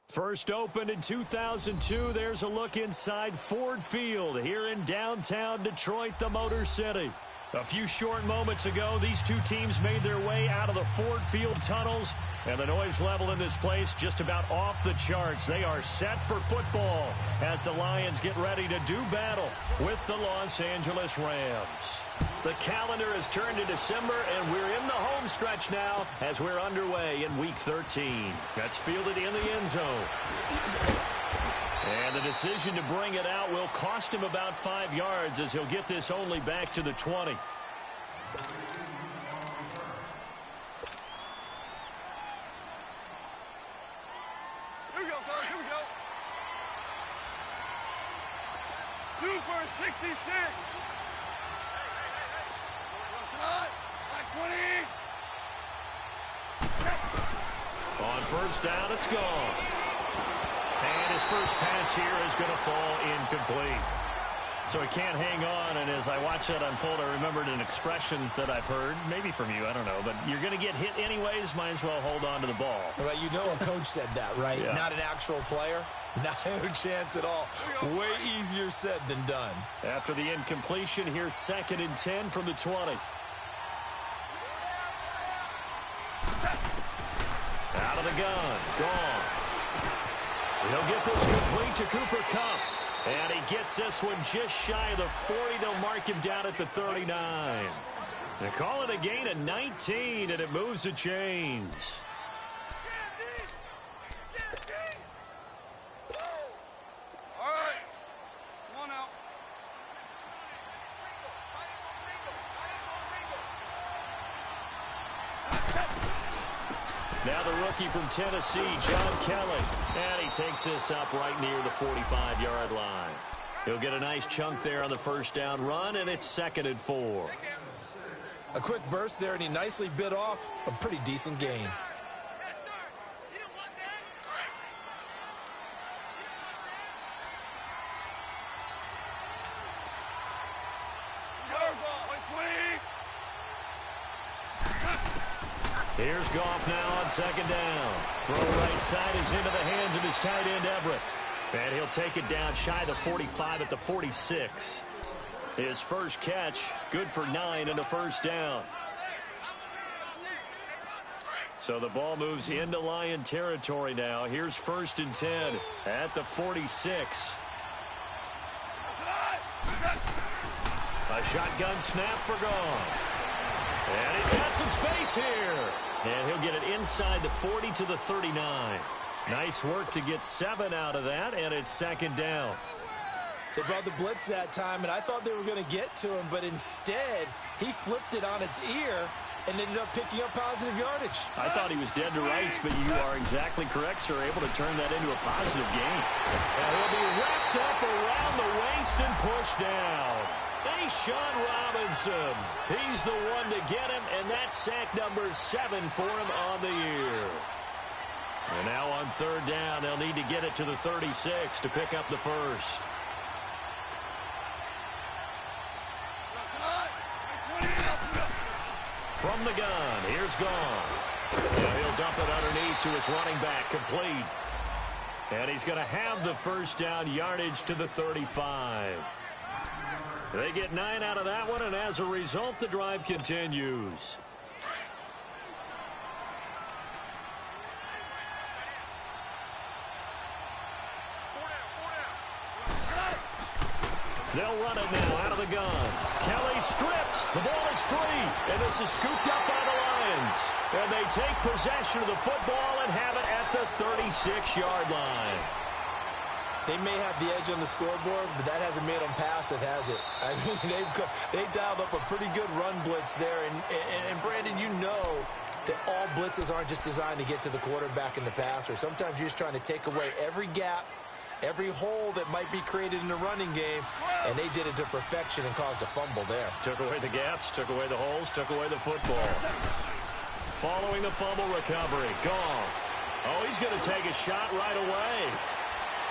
First opened in 2002, there's a look inside Ford Field here in downtown Detroit, the Motor City. A few short moments ago, these two teams made their way out of the Ford Field tunnels, and the noise level in this place just about off the charts. They are set for football as the Lions get ready to do battle with the Los Angeles Rams. The calendar has turned to December, and we're in the home stretch now as we're underway in Week 13. That's fielded in the end zone. And the decision to bring it out will cost him about 5 yards as he'll get this only back to the 20. Here we go, fellas. Here we go. 2 for 66. Like 20. On first down, it's gone. And his first pass here is going to fall incomplete. So he can't hang on, and as I watch that unfold, I remembered an expression that I've heard, maybe from you, I don't know, but you're going to get hit anyways, might as well hold on to the ball. Well, you know a coach said that, right? Yeah. Not an actual player. No chance at all. Way easier said than done. After the incompletion, here's 2nd and 10 from the 20. Out of the gun. Gone. He'll get this complete to Cooper Kupp. And he gets this one just shy of the 40. They'll mark him down at the 39. They call it a gain of 19, and it moves the chains. All right. Come on now. Now the rookie from Tennessee, John Kelly. And he takes this up right near the 45-yard line. He'll get a nice chunk there on the first down run, and it's 2nd and 4. A quick burst there, and he nicely bit off a pretty decent gain. Here's Goff now on 2nd down. Throw right side is into the hands of his tight end, Everett. And he'll take it down shy of the 45 at the 46. His first catch, good for 9 and a first down. So the ball moves into Lion territory now. Here's 1st and 10 at the 46. A shotgun snap for Goff. And he's got some space here. And he'll get it inside the 40 to the 39. Nice work to get 7 out of that, and it's 2nd down. They brought the blitz that time, and I thought they were going to get to him, but instead, he flipped it on its ear and ended up picking up positive yardage. I thought he was dead to rights, but you are exactly correct, sir. Able to turn that into a positive gain. And he'll be wrapped up around the waist and pushed down. Sean Robinson. He's the one to get him, and that's sack number 7 for him on the year. And now on 3rd down, they'll need to get it to the 36 to pick up the first. From the gun, here's Goff. And he'll dump it underneath to his running back, complete. And he's going to have the first down yardage to the 35. They get 9 out of that one, and as a result, the drive continues. They'll run it now out of the gun. Kelly stripped. The ball is free, and this is scooped up by the Lions. And they take possession of the football and have it at the 36-yard line. They may have the edge on the scoreboard, but that hasn't made them passive, has it? I mean, they've dialed up a pretty good run blitz there. And Brandon, you know that all blitzes aren't just designed to get to the quarterback and the passer. Sometimes you're just trying to take away every gap, every hole that might be created in the running game, and they did it to perfection and caused a fumble there. Took away the gaps, took away the holes, took away the football. Following the fumble recovery, Goff. Oh, he's going to take a shot right away.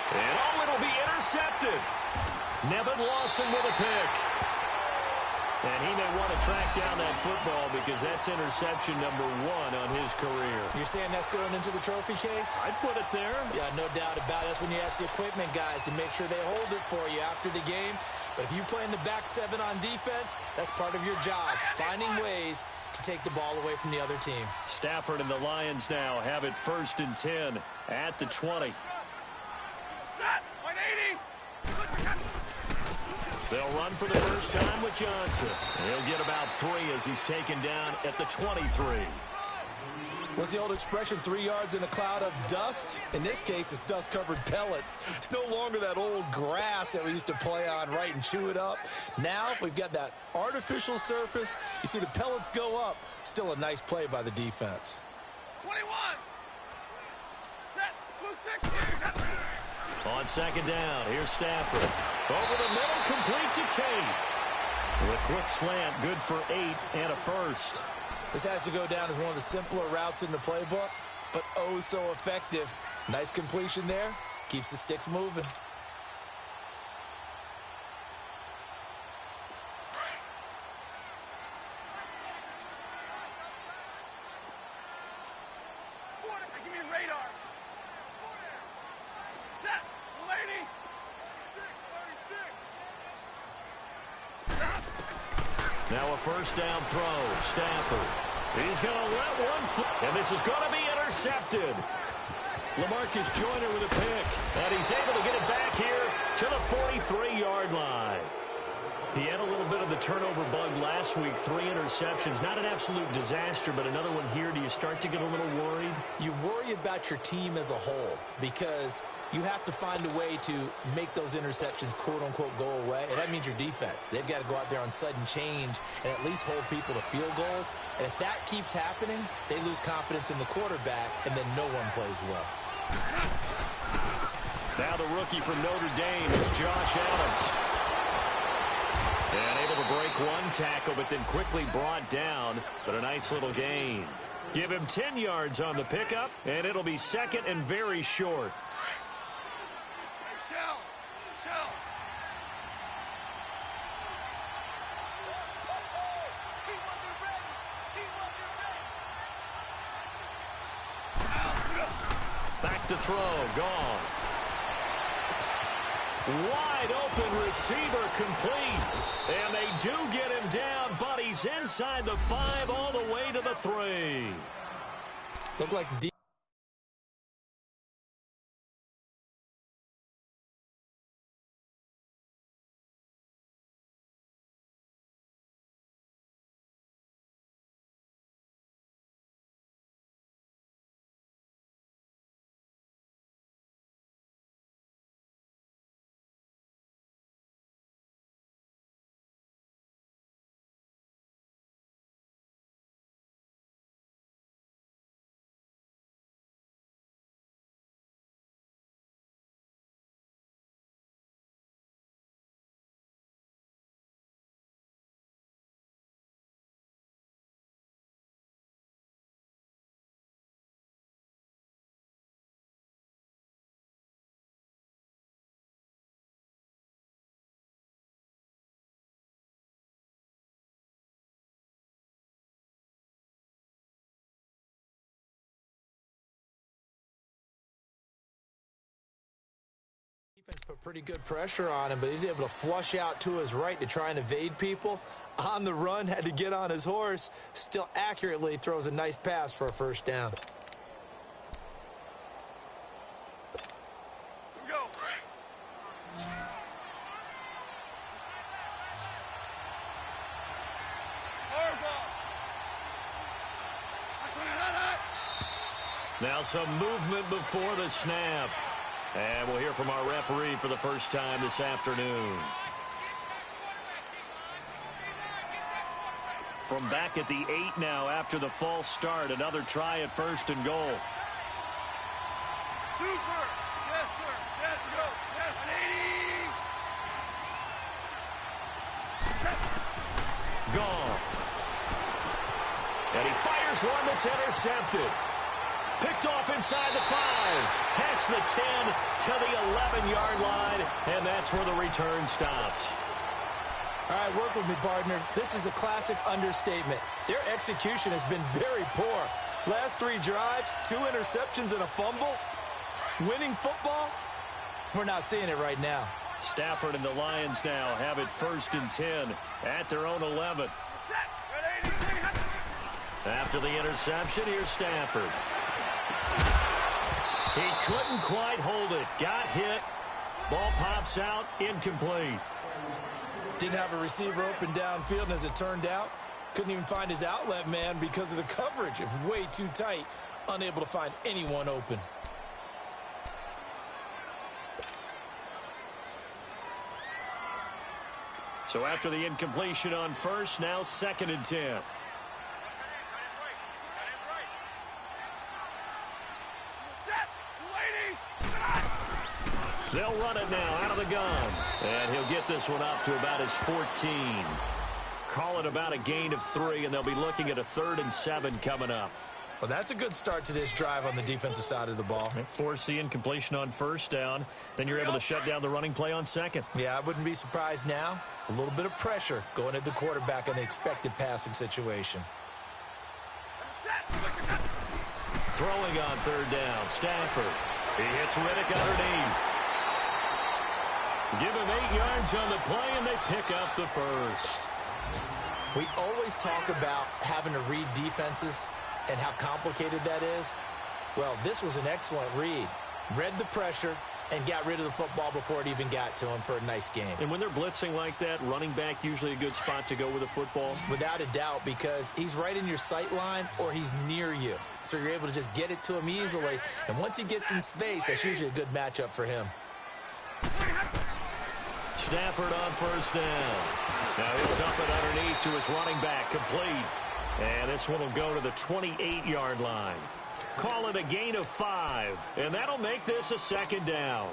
And oh, it'll be intercepted. Nevin Lawson with a pick. And he may want to track down that football because that's interception number 1 on his career. You're saying that's going into the trophy case? I'd put it there. Yeah, no doubt about it. That's when you ask the equipment guys to make sure they hold it for you after the game. But if you play in the back 7 on defense, that's part of your job, finding ways to take the ball away from the other team. Stafford and the Lions now have it 1st and 10 at the 20. Set. 180. They'll run for the first time with Johnson. He'll get about 3 as he's taken down at the 23. What's the old expression, 3 yards in a cloud of dust? In this case, it's dust-covered pellets. It's no longer that old grass that we used to play on, right, and chew it up. Now we've got that artificial surface. You see the pellets go up. Still a nice play by the defense. 21. Set. Blue 6. On 2nd down, here's Stafford. Over the middle, complete to Tate. With a quick slant, good for 8 and a first. This has to go down as one of the simpler routes in the playbook, but oh so effective. Nice completion there. Keeps the sticks moving. Give me radar. Set. Lady. Now a first down throw. Stafford. He's going to let one fly. And this is going to be intercepted. LaMarcus Joyner with a pick. And he's able to get it back here to the 43-yard line. He had a little bit of the turnover bug last week. 3 interceptions. Not an absolute disaster, but another one here. Do you start to get a little worried? You worry about your team as a whole because you have to find a way to make those interceptions, quote-unquote, go away. And that means your defense. They've got to go out there on sudden change and at least hold people to field goals. And if that keeps happening, they lose confidence in the quarterback, and then no one plays well. Now the rookie from Notre Dame is Josh Adams. And able to break one tackle, but then quickly brought down. But a nice little gain. Give him 10 yards on the pickup, and it'll be 2nd and very short. Back to throw, gone. Wide open receiver complete. And they do get him down, but he's inside the 5 all the way to the 3. Look like the defense put pretty good pressure on him, but he's able to flush out to his right to try and evade people. On the run, had to get on his horse. Still accurately throws a nice pass for a first down. Here we go. Now some movement before the snap. And we'll hear from our referee for the first time this afternoon. From back at the 8 now after the false start. Another try at 1st and goal. Super. Yes, sir. Yes, go. Yes, 80. Goff. And he fires one that's intercepted. Picked off inside the 5. Past the 10 to the 11-yard line. And that's where the return stops. All right, work with me, partner. This is a classic understatement. Their execution has been very poor. Last 3 drives, 2 interceptions and a fumble. Winning football? We're not seeing it right now. Stafford and the Lions now have it 1st and 10 at their own 11. After the interception, here's Stafford. He couldn't quite hold it. Got hit. Ball pops out. Incomplete. Didn't have a receiver open downfield, and as it turned out, couldn't even find his outlet man because of the coverage. It was way too tight. Unable to find anyone open. So after the incompletion on first, now 2nd and 10. They'll run it now out of the gun. And he'll get this one up to about his 14. Call it about a gain of 3, and they'll be looking at a 3rd and 7 coming up. Well, that's a good start to this drive on the defensive side of the ball. Force the incompletion on first down. Then you're able to shut down the running play on second. Yeah, I wouldn't be surprised now. A little bit of pressure going at the quarterback in the expected passing situation. Throwing on 3rd down, Stafford. He hits Riddick underneath. Give him 8 yards on the play, and they pick up the first. We always talk about having to read defenses and how complicated that is. Well, this was an excellent read. Read the pressure and got rid of the football before it even got to him for a nice game. And when they're blitzing like that, running back usually a good spot to go with the football? Without a doubt, because he's right in your sight line or he's near you. So you're able to just get it to him easily. And once he gets in space, that's usually a good matchup for him. Stafford on 1st down. Now he'll dump it underneath to his running back, complete. And this one will go to the 28-yard line. Call it a gain of 5, and that'll make this a 2nd down.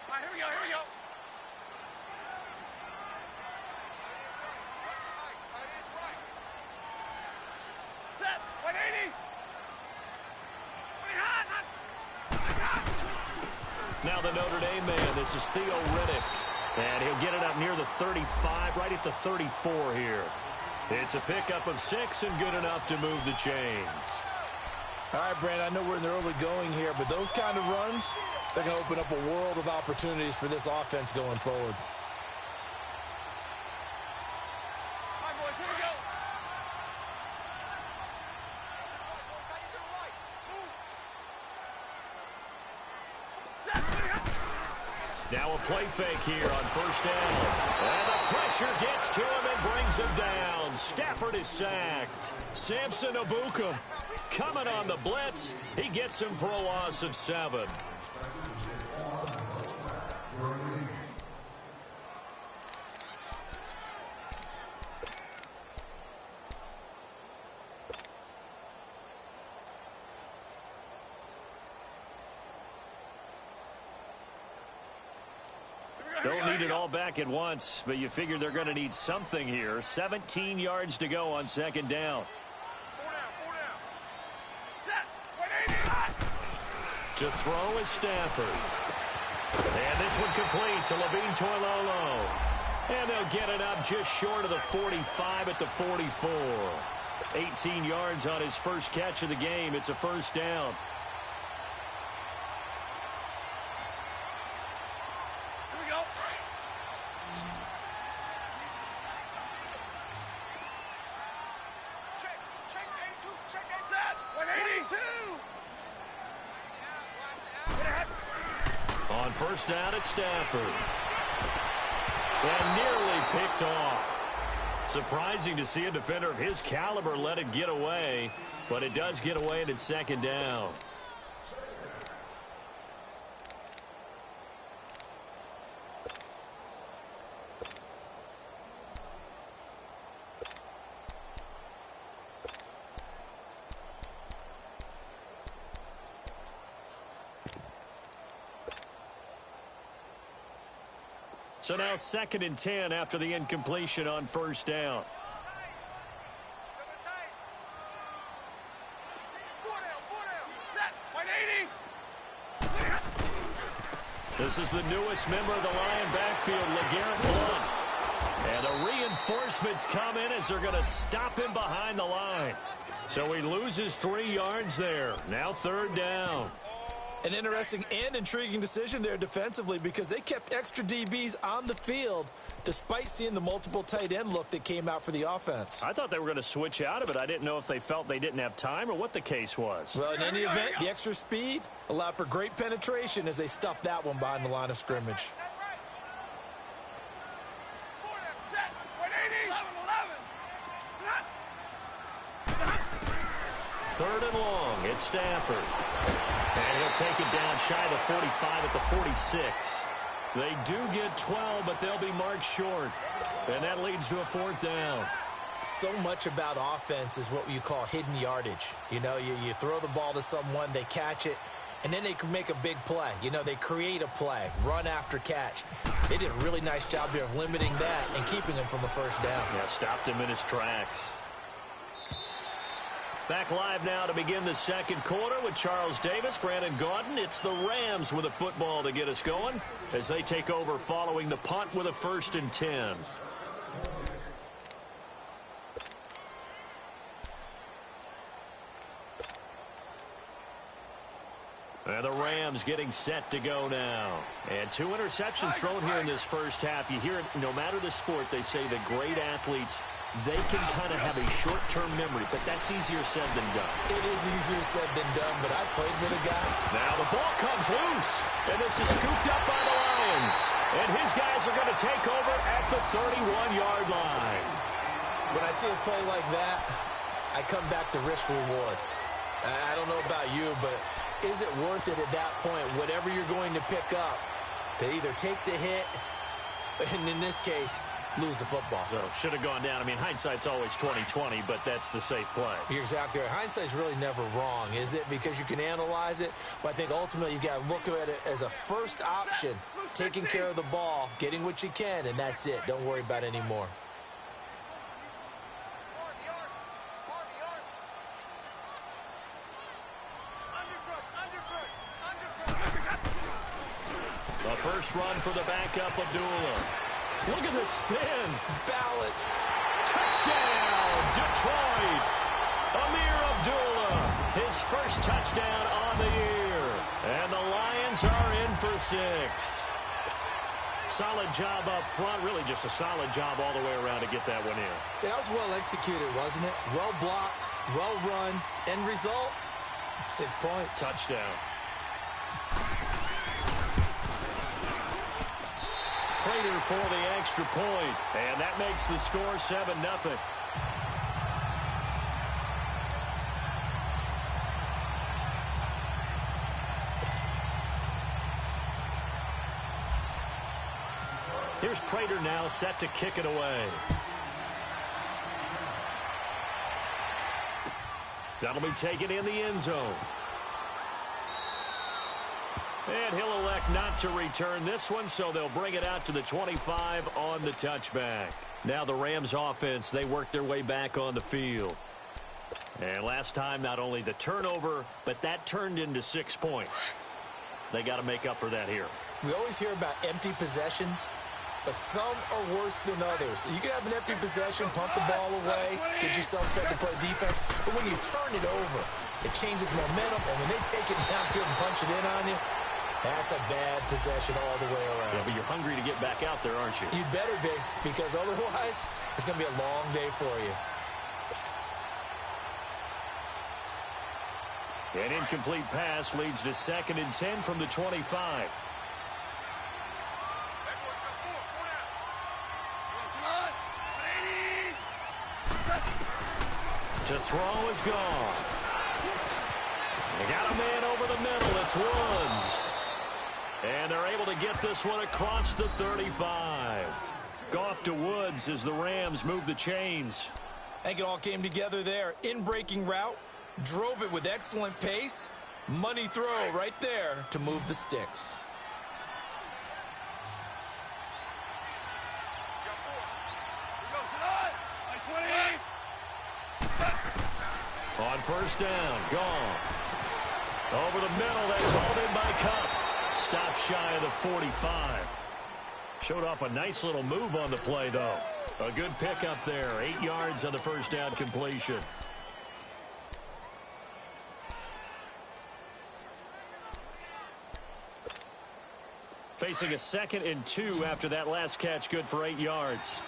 All right, here we go, here we go. Set, 180. Now the Notre Dame man, this is Theo Riddick. And he'll get it up near the 35, right at the 34 here. It's a pickup of 6 and good enough to move the chains. All right, Brandon, I know we're in the early going here, but those kind of runs, they're going to open up a world of opportunities for this offense going forward. All right, boys, here we go. Now a play fake here on 1st down. And the pressure gets to him and brings him down. Stafford is sacked. Samson Ebukam coming on the blitz. He gets him for a loss of 7. Don't need it all back at once, but you figure they're going to need something here. 17 yards to go on 2nd down. 4 down. Set, 180. To throw is Stafford. And this one complete to Levine Toilolo. And they'll get it up just short of the 45 at the 44. 18 yards on his first catch of the game. It's a 1st down. On 1st down at Stafford. And nearly picked off. Surprising to see a defender of his caliber let it get away, but it does get away and it's 2nd down. So now 2nd and 10 after the incompletion on 1st down. This is the newest member of the Lion backfield, LeGarrette Blount. And the reinforcements come in as they're going to stop him behind the line. So he loses 3 yards there. Now 3rd down. An interesting and intriguing decision there defensively because they kept extra DBs on the field despite seeing the multiple tight end look that came out for the offense. I thought they were going to switch out of it. I didn't know if they felt they didn't have time or what the case was. Well, in any event, the extra speed allowed for great penetration as they stuffed that one behind the line of scrimmage. 3rd and long. It's Stafford. And he'll take it down shy of the 45 at the 46. They do get 12, but they'll be marked short. And that leads to a 4th down. So much about offense is what you call hidden yardage. You know, you throw the ball to someone, they catch it, and then they can make a big play. You know, they create a play, run after catch. They did a really nice job here of limiting that and keeping him from a 1st down. Yeah, stopped him in his tracks. Back live now to begin the 2nd quarter with Charles Davis, Brandon Gaudin. It's the Rams with a football to get us going as they take over following the punt with a 1st and 10. And the Rams getting set to go now. And 2 interceptions thrown here in this first half. You hear it, no matter the sport, they say the great athletes, they can kind of have a short-term memory, but that's easier said than done. It is easier said than done, but I played with a guy. Now the ball comes loose, and this is scooped up by the Lions. And his guys are going to take over at the 31-yard line. When I see a play like that, I come back to risk-reward. I don't know about you, but is it worth it at that point, whatever you're going to pick up, to either take the hit, and in this case, lose the football? So it should have gone down. I mean, hindsight's always 20/20, but that's the safe play. You're exactly right. Hindsight's really never wrong, is it? Because you can analyze it, but I think ultimately you got to look at it as a first option, taking care of the ball, getting what you can, and that's it. Don't worry about it anymore. The first run for the backup, Abdullah. Look at the spin. Balance. Touchdown, Detroit. Amir Abdullah, his first touchdown on the year. And the Lions are in for 6. Solid job up front. Really just a solid job all the way around to get that one in. That was well executed, wasn't it? Well blocked, well run. End result, 6 points. Touchdown. Prater for the extra point, and that makes the score 7-0. Here's Prater now set to kick it away. That'll be taken in the end zone. And he'll elect not to return this one, so they'll bring it out to the 25 on the touchback. Now the Rams offense, they work their way back on the field. And last time, not only the turnover, but that turned into 6 points. They got to make up for that here. We always hear about empty possessions, but some are worse than others. You can have an empty possession, pump the ball away, get yourself set to play defense, but when you turn it over, it changes momentum, and when they take it downfield and punch it in on you, that's a bad possession all the way around. Yeah, but you're hungry to get back out there, aren't you? You better be, because otherwise it's going to be a long day for you. An incomplete pass leads to 2nd and 10 from the 25. To throw is gone. They got a man over the middle. It's Woods. And they're able to get this one across the 35. Goff to Woods as the Rams move the chains. I think it all came together there. In-breaking route, drove it with excellent pace. Money throw right there to move the sticks. On 1st down, Goff. Over the middle, that's hauled in by Kupp. Stopped shy of the 45. Showed off a nice little move on the play, though. A good pickup there. 8 yards on the first down completion. Facing a 2nd and 2 after that last catch, good for 8 yards.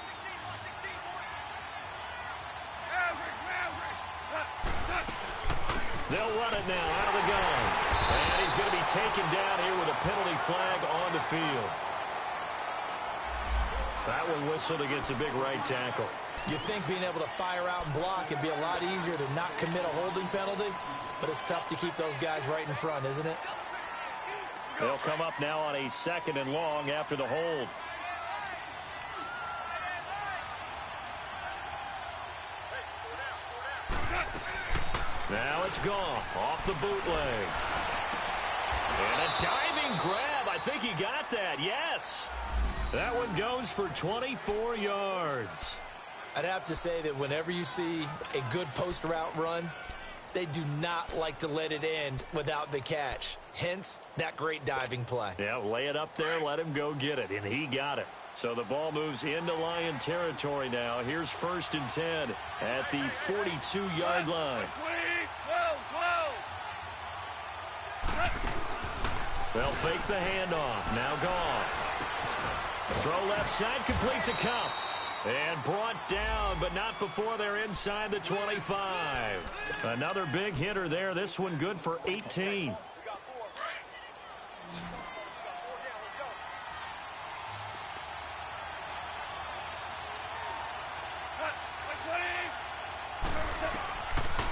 They'll run it now out of the gun. And he's going to be taken down here with a penalty flag on the field. That one whistled against a big right tackle. You'd think being able to fire out and block would be a lot easier to not commit a holding penalty, but it's tough to keep those guys right in front, isn't it? They'll come up now on a 2nd and long after the hold. Now it's Goff off the bootleg. And a diving grab. I think he got that. Yes. That one goes for 24 yards. I'd have to say that whenever you see a good post route run, they do not like to let it end without the catch. Hence, that great diving play. Yeah, lay it up there, let him go get it, and he got it. So the ball moves into Lion territory now. Here's 1st and 10 at the 42-yard line. They'll fake the handoff. Now Goff. Throw left side, complete to Kupp. And brought down, but not before they're inside the 25. Another big hitter there. This one good for 18.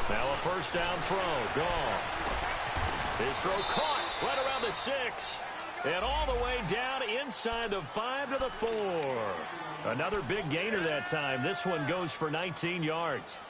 Now a first down throw. Goff. His throw caught right around the 6. And all the way down inside the 5 to the 4. Another big gainer that time. This one goes for 19 yards.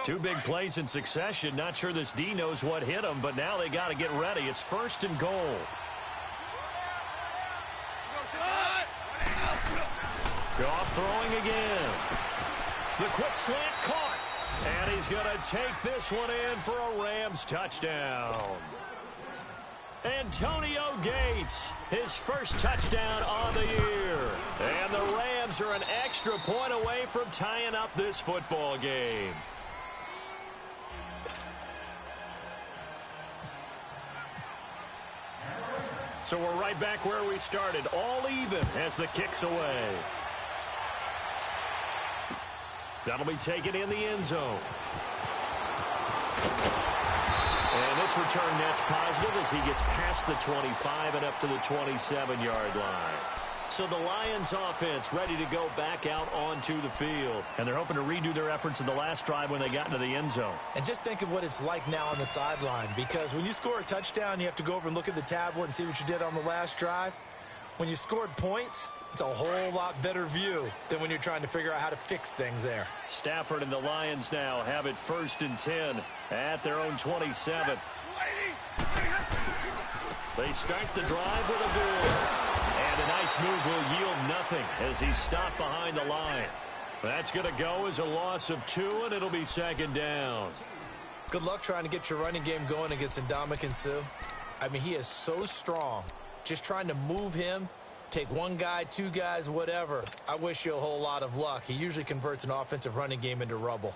Two big plays in succession. Not sure this D knows what hit him, but now they got to get ready. It's 1st and goal. Goff throwing again. The quick slant caught. And he's going to take this one in for a Rams touchdown. Antonio Gates, his first touchdown on the year. And the Rams are an extra point away from tying up this football game. So we're right back where we started, all even as the kick's away. That'll be taken in the end zone. And this return net's positive as he gets past the 25 and up to the 27-yard line. So the Lions offense ready to go back out onto the field. And they're hoping to redo their efforts in the last drive when they got into the end zone. And just think of what it's like now on the sideline. Because when you score a touchdown, you have to go over and look at the tablet and see what you did on the last drive. When you scored points, it's a whole lot better view than when you're trying to figure out how to fix things there. Stafford and the Lions now have it 1st and 10 at their own 27. They start the drive with a goal. And a nice move will yield nothing as he's stopped behind the line. That's going to go as a loss of 2, and it'll be 2nd down. Good luck trying to get your running game going against Ndamukong Suh. I mean, he is so strong. Just trying to move him, take one guy, 2 guys, whatever. I wish you a whole lot of luck. He usually converts an offensive running game into rubble.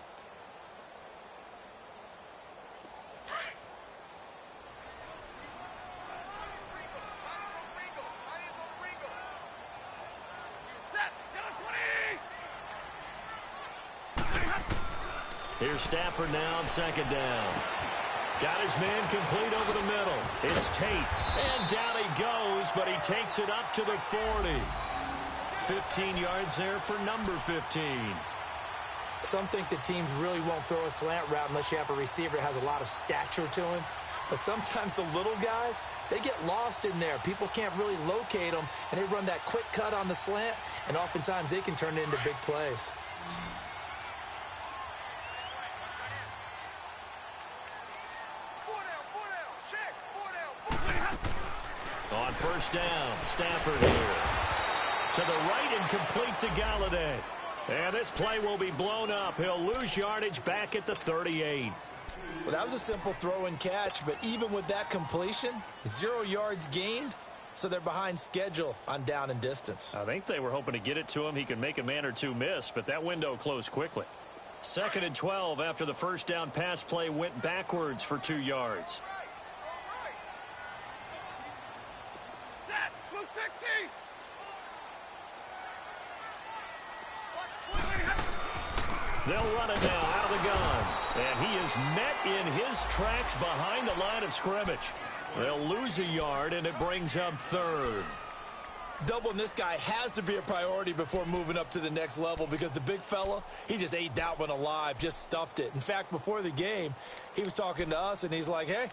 Here's Stafford now on 2nd down. Got his man complete over the middle. It's Tate. And down he goes, but he takes it up to the 40. 15 yards there for number 15. Some think that teams really won't throw a slant route unless you have a receiver that has a lot of stature to him. But sometimes the little guys, they get lost in there. People can't really locate them, and they run that quick cut on the slant, and oftentimes they can turn it into big plays. On first down, Stafford here. To the right and complete to Galladay. And this play will be blown up. He'll lose yardage back at the 38. Well, that was a simple throw and catch, but even with that completion, 0 yards gained, so they're behind schedule on down and distance. I think they were hoping to get it to him. He could make a man or two miss, but that window closed quickly. 2nd and 12 after the first down pass play went backwards for 2 yards. They'll run it now out of the gun. And he is met in his tracks behind the line of scrimmage. They'll lose a yard, and it brings up 3rd. Doubling this guy has to be a priority before moving up to the next level because the big fella, he just ate that one alive, just stuffed it. In fact, before the game, he was talking to us, and he's like, hey,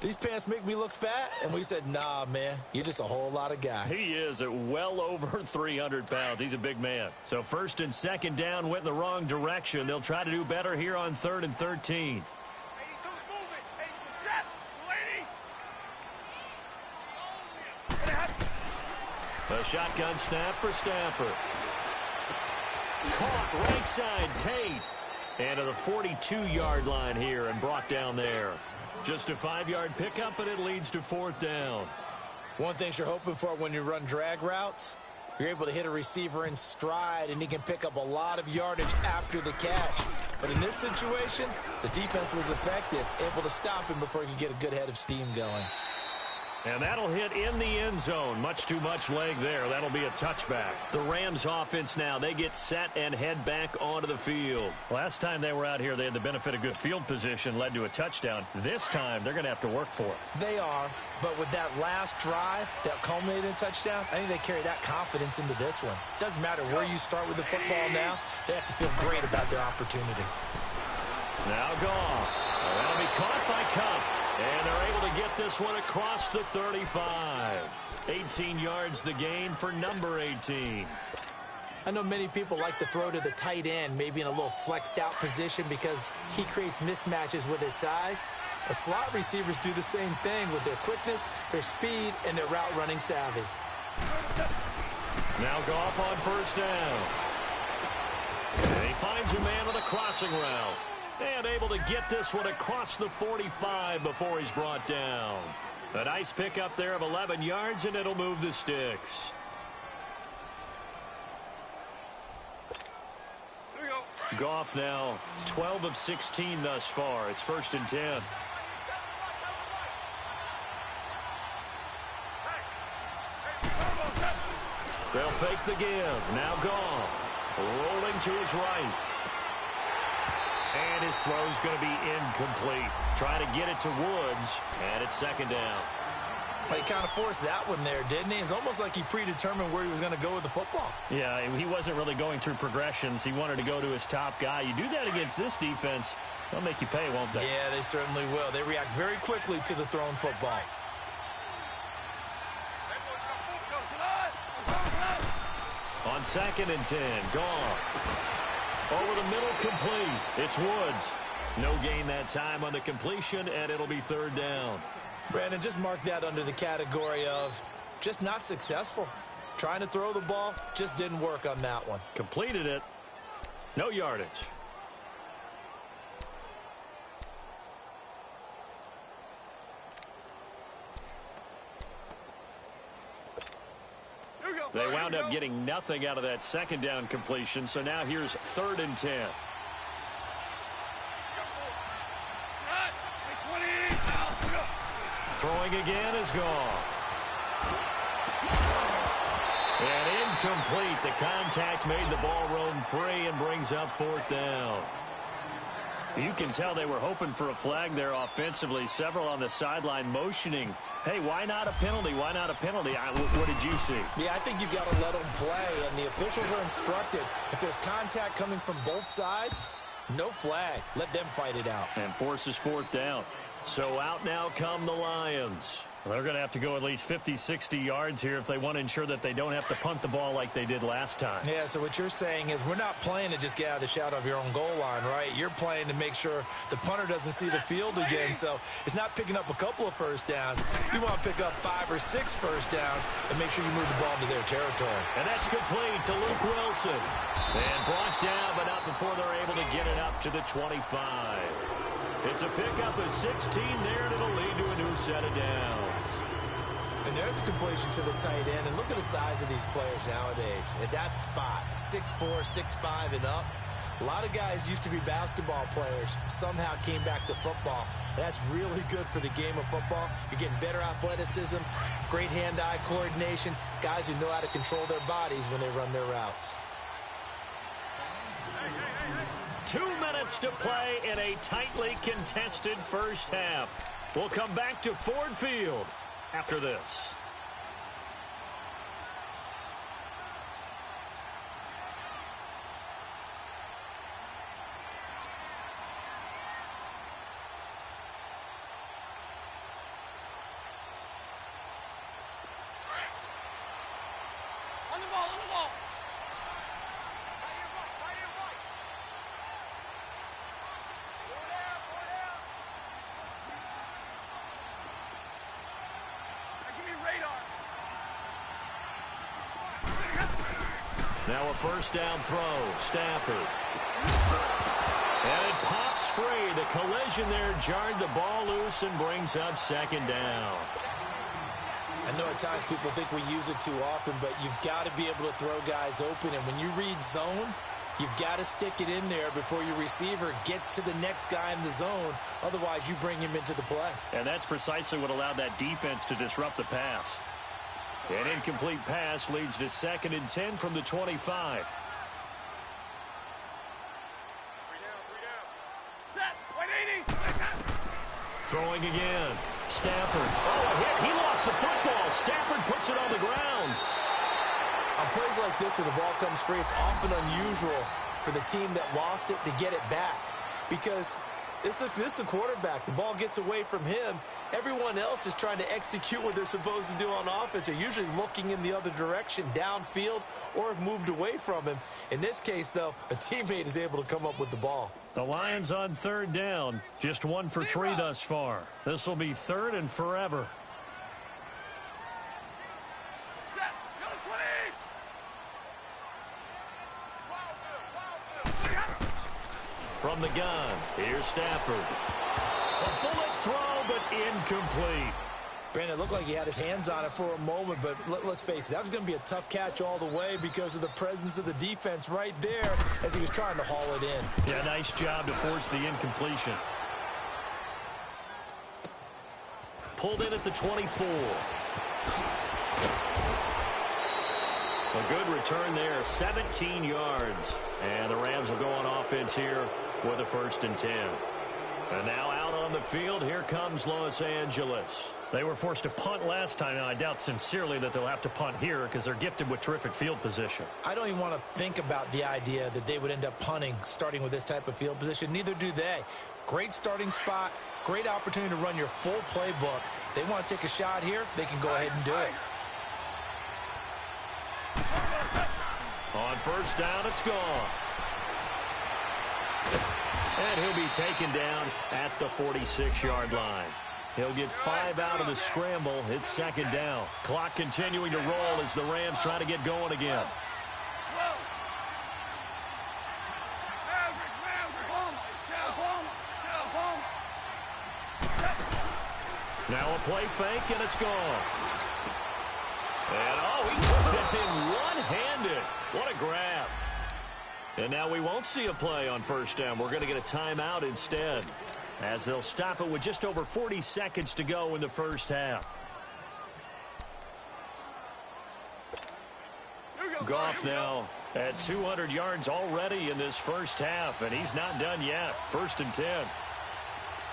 these pants make me look fat? And we said, nah, man, you're just a whole lot of guy. He is at well over 300 pounds. He's a big man. So 1st and 2nd down went in the wrong direction. They'll try to do better here on 3rd and 13. A shotgun snap for Stafford. Caught right side, Tate. And to the 42-yard line here and brought down there. Just a 5-yard pickup, and it leads to 4th down. One thing you're hoping for when you run drag routes, you're able to hit a receiver in stride, and he can pick up a lot of yardage after the catch. But in this situation, the defense was effective, able to stop him before he could get a good head of steam going. And that'll hit in the end zone. Much too much leg there. That'll be a touchback. The Rams offense now, they get set and head back onto the field. Last time they were out here, they had the benefit of good field position, led to a touchdown. This time, they're going to have to work for it. They are, but with that last drive that culminated in a touchdown, I think they carry that confidence into this one. Doesn't matter where you start with the football now, they have to feel great about their opportunity. Now Goff. That'll be caught by Kupp. And they're able to get this one across the 35. 18 yards the gain for number 18. I know many people like to throw to the tight end, maybe in a little flexed out position because he creates mismatches with his size. The slot receivers do the same thing with their quickness, their speed, and their route running savvy. Now Goff on first down. And he finds a man with a crossing route. And able to get this one across the 45 before he's brought down. A nice pickup there of 11 yards, and it'll move the sticks. Goff now 12 of 16 thus far. It's 1st and 10. They'll fake the give. Now Goff rolling to his right. And his throw's going to be incomplete. Trying to get it to Woods, and it's 2nd down. Well, he kind of forced that one there, didn't he? It's almost like he predetermined where he was going to go with the football. Yeah, he wasn't really going through progressions. He wanted to go to his top guy. You do that against this defense, they'll make you pay, won't they? Yeah, they certainly will. They react very quickly to the thrown football. On 2nd and 10, Goff. Over the middle, complete. It's Woods. No gain that time on the completion, and it'll be 3rd down. Brandon, just mark that under the category of just not successful. Trying to throw the ball, just didn't work on that one. Completed it. No yardage. They wound up getting nothing out of that 2nd down completion, so now here's 3rd and 10. Throwing again is Goff. And incomplete. The contact made the ball roam free and brings up 4th down. You can tell they were hoping for a flag there offensively. Several on the sideline motioning. Hey, why not a penalty? Why not a penalty? What did you see? Yeah, I think you've got to let them play, and the officials are instructed. If there's contact coming from both sides, no flag. Let them fight it out. And forces 4th down. So out now come the Lions. They're going to have to go at least 50, 60 yards here if they want to ensure that they don't have to punt the ball like they did last time. Yeah, so what you're saying is we're not playing to just get out of the shadow of your own goal line, right? You're playing to make sure the punter doesn't see the field again. So it's not picking up a couple of first downs. You want to pick up 5 or 6 first downs and make sure you move the ball into their territory. And that's complete to Luke Wilson. And brought down, but not before they're able to get it up to the 25. It's a pickup of 16 there, and it'll lead to a new set of downs. And there's a completion to the tight end. And look at the size of these players nowadays. At that spot, 6'4", 6'5", and up. A lot of guys used to be basketball players, somehow came back to football. That's really good for the game of football. You're getting better athleticism, great hand-eye coordination, guys who know how to control their bodies when they run their routes. 2 minutes to play in a tightly contested first half. We'll come back to Ford Field after this. On the ball, on the ball. Now a first down throw. Stafford. And it pops free. The collision there jarred the ball loose and brings up second down. I know at times people think we use it too often, but you've got to be able to throw guys open. And when you read zone, you've got to stick it in there before your receiver gets to the next guy in the zone. Otherwise, you bring him into the play. And that's precisely what allowed that defense to disrupt the pass. An incomplete pass leads to 2nd and 10 from the 25. Set, 180. Throwing again. Stafford. Oh, a hit. He lost the football. Stafford puts it on the ground. On plays like this where the ball comes free, it's often unusual for the team that lost it to get it back. Because this is the quarterback. The ball gets away from him. Everyone else is trying to execute what they're supposed to do on offense. They're usually looking in the other direction, downfield, or have moved away from him. In this case, though, a teammate is able to come up with the ball. The Lions on 3rd down. Just 1 for 3 thus far. This will be 3rd and forever. Set, go to 20. From the gun, here's Stafford. A bullet throw, but incomplete. Brandon, it looked like he had his hands on it for a moment, but let's face it, that was going to be a tough catch all the way because of the presence of the defense right there as he was trying to haul it in. Yeah, nice job to force the incompletion. Pulled in at the 24. A good return there, 17 yards. And the Rams will go on offense here with a 1st and 10. And now out on the field, here comes Los Angeles. They were forced to punt last time, and I doubt sincerely that they'll have to punt here because they're gifted with terrific field position. I don't even want to think about the idea that they would end up punting starting with this type of field position. Neither do they. Great starting spot, great opportunity to run your full playbook. If they want to take a shot here, they can go ahead and do it. On 1st down, it's gone. And he'll be taken down at the 46-yard line. He'll get 5 out of the scramble. It's 2nd down. Clock continuing to roll as the Rams try to get going again. Now a play fake, and it's gone. And, oh, he took that in one-handed. What a grab. And now we won't see a play on 1st down. We're going to get a timeout instead, as they'll stop it with just over 40 seconds to go in the first half. Goff now at 200 yards already in this first half, and he's not done yet. 1st and 10. Yes,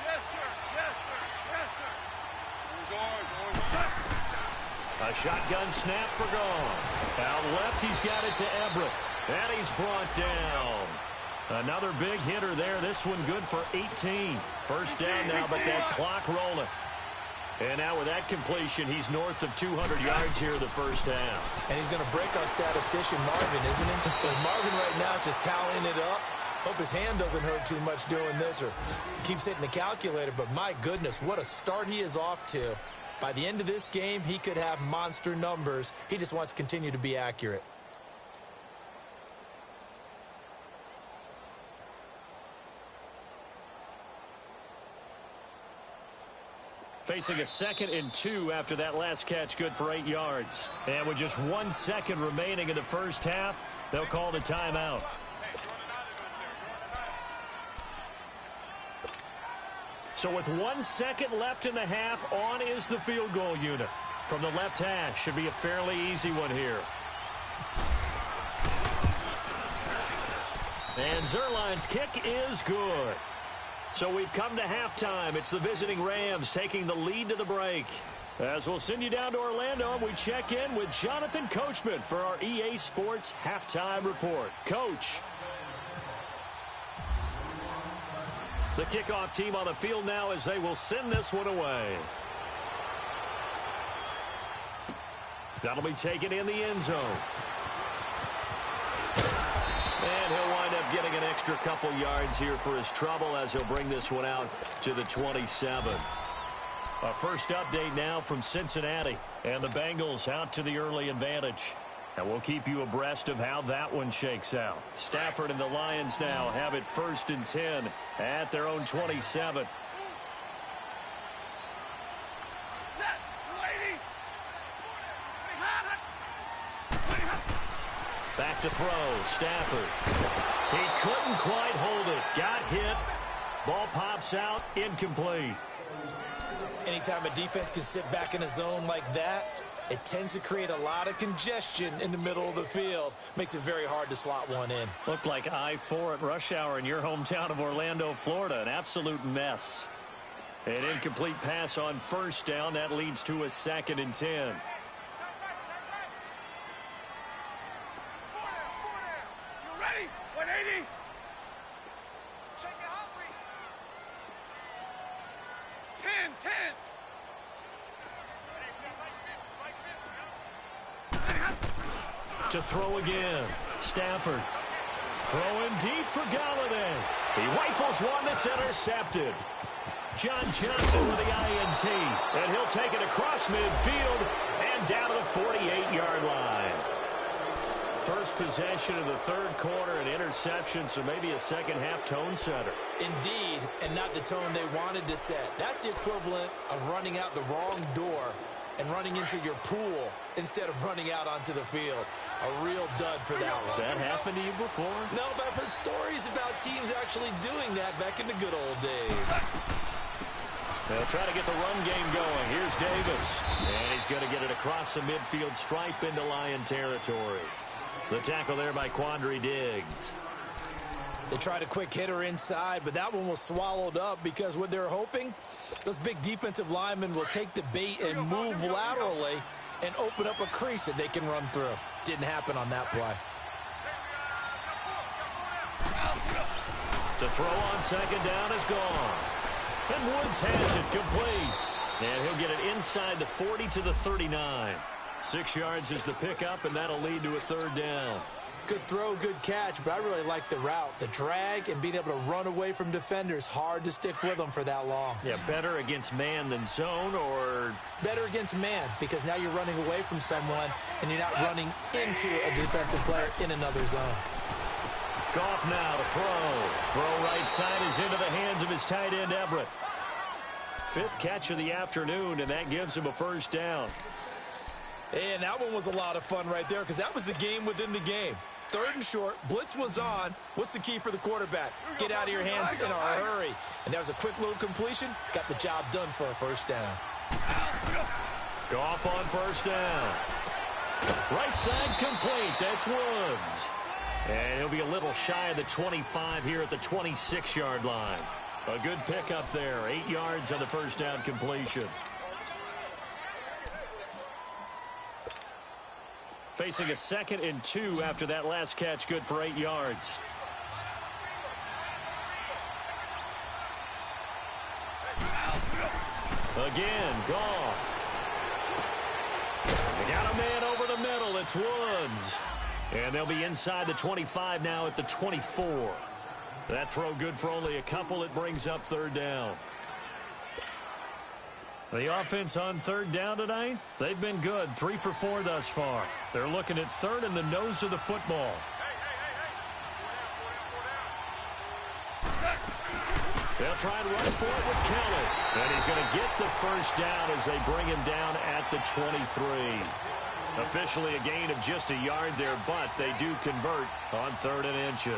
sir. Yes, sir. Yes, sir. A shotgun snap for Goff. Out left, he's got it to Everett. And he's brought down. Another big hitter there. This one good for 18. 1st down now, but that clock rolling. And now with that completion, he's north of 200 yards here in the first half. And he's going to break our statistician Marvin, isn't he? But Marvin right now is just tallying it up. Hope his hand doesn't hurt too much doing this or keeps hitting the calculator. But my goodness, what a start he is off to. By the end of this game, he could have monster numbers. He just wants to continue to be accurate. Facing a 2nd and 2 after that last catch, good for 8 yards. And with just 1 second remaining in the first half, they'll call the timeout. So with 1 second left in the half, on is the field goal unit. From the left hash, should be a fairly easy one here. And Zuerlein's kick is good. So we've come to halftime. It's the visiting Rams taking the lead to the break. As we'll send you down to Orlando, we check in with Jonathan Coachman for our EA Sports Halftime Report. Coach. The kickoff team on the field now as they will send this one away. That'll be taken in the end zone. And he'll wind up getting an extra couple yards here for his trouble as he'll bring this one out to the 27. A first update now from Cincinnati. And the Bengals out to the early advantage. And we'll keep you abreast of how that one shakes out. Stafford and the Lions now have it 1st and 10 at their own 27. Back to throw, Stafford. He couldn't quite hold it. Got hit. Ball pops out, incomplete. Anytime a defense can sit back in a zone like that, it tends to create a lot of congestion in the middle of the field. Makes it very hard to slot one in. Looked like I-4 at rush hour in your hometown of Orlando, Florida. An absolute mess. An incomplete pass on first down. That leads to a 2nd and 10. To throw again. Stafford. Throwing deep for Galladay. He rifles one that's intercepted. John Johnson with the INT. And he'll take it across midfield and down to the 48-yard line. First possession of the third quarter, an interception, so maybe a second half tone setter. Indeed, and not the tone they wanted to set. That's the equivalent of running out the wrong door and running into your pool instead of running out onto the field. A real dud for that one. Has that happened to you before? No, but I've heard stories about teams actually doing that back in the good old days. They'll try to get the run game going. Here's Davis. And he's going to get it across the midfield stripe into Lion territory. The tackle there by Quandre Diggs. They tried a quick hitter inside, but that one was swallowed up because what they're hoping, those big defensive linemen will take the bait and move laterally and open up a crease that they can run through. Didn't happen on that play. To throw on second down is gone. And Woods has it complete. And he'll get it inside the 40 to the 39. 6 yards is the pickup, and that'll lead to a third down. Good throw, good catch, but I really like the route. The drag and being able to run away from defenders, hard to stick with them for that long. Yeah, better against man than zone, or better against man, because now you're running away from someone and you're not running into a defensive player in another zone. Goff now to throw. Throw right side is into the hands of his tight end, Everett. 5th catch of the afternoon, and that gives him a first down. And that one was a lot of fun right there because that was the game within the game. 3rd and short, blitz was on. What's the key for the quarterback? Get out of your hands in a hurry. And that was a quick little completion. Got the job done for a first down. Goff on first down. Right side complete. That's Woods. And he'll be a little shy of the 25 here at the 26-yard line. A good pickup there. 8 yards on the first down completion. Facing a 2nd and 2 after that last catch, good for 8 yards. Again, Goff. They got a man over the middle. It's Woods. And they'll be inside the 25 now at the 24. That throw good for only a couple. It brings up third down. The offense on third down tonight, they've been good. 3 for 4 thus far. They're looking at third in the nose of the football. They'll try and run for it with Kelly. And he's going to get the first down as they bring him down at the 23. Officially a gain of just a yard there, but they do convert on 3rd and inches.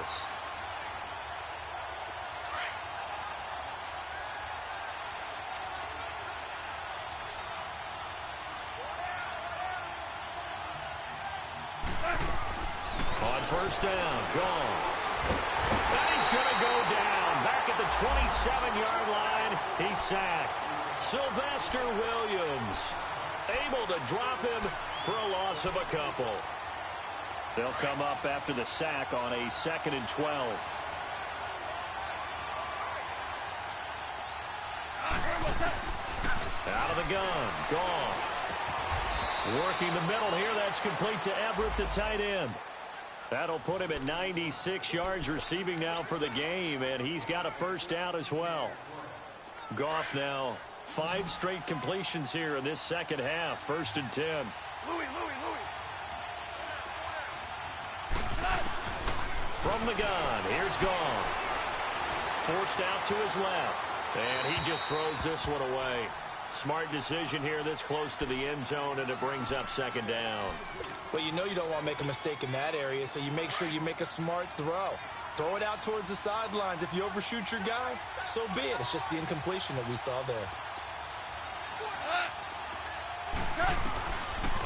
On first down, gone. And he's going to go down. Back at the 27-yard line, he's sacked. Sylvester Williams able to drop him for a loss of a couple. They'll come up after the sack on a 2nd and 12. Out of the gun, Goff. Working the middle here, that's complete to Everett, the tight end. That'll put him at 96 yards receiving now for the game, and he's got a first down as well. Goff now 5 straight completions here in this second half. 1st and 10. From the gun, here's Goff. Forced out to his left, and he just throws this one away. Smart decision here this close to the end zone, and it brings up 2nd down. Well, you know you don't want to make a mistake in that area, so you make sure you make a smart throw. Throw it out towards the sidelines. If you overshoot your guy, so be it. It's just the incompletion that we saw there.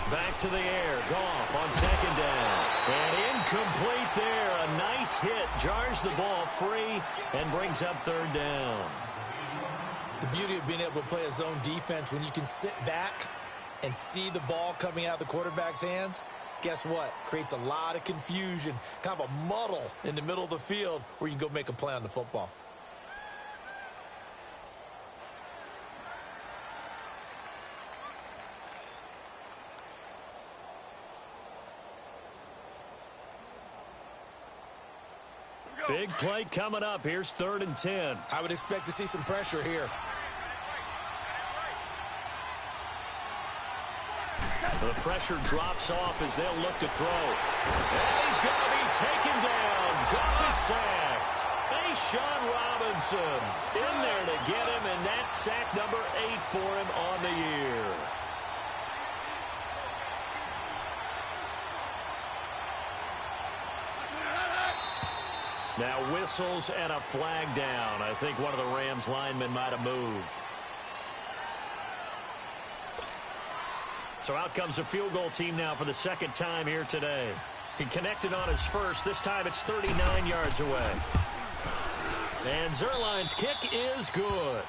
Back to the air. Goff on 2nd down. And incomplete there. A nice hit. Jars the ball free and brings up 3rd down. The beauty of being able to play a zone defense when you can sit back and see the ball coming out of the quarterback's hands, guess what? Creates a lot of confusion, kind of a muddle in the middle of the field where you can go make a play on the football. Big play coming up. Here's 3rd and 10. I would expect to see some pressure here. The pressure drops off as they'll look to throw. And he's going to be taken down. Goff is sacked. Sean Robinson in there to get him, and that's sack number 8 for him on the year. Now whistles and a flag down. I think one of the Rams linemen might have moved. So out comes a field goal team now for the 2nd time here today. He connected on his first. This time it's 39 yards away. And Zuerlein's kick is good.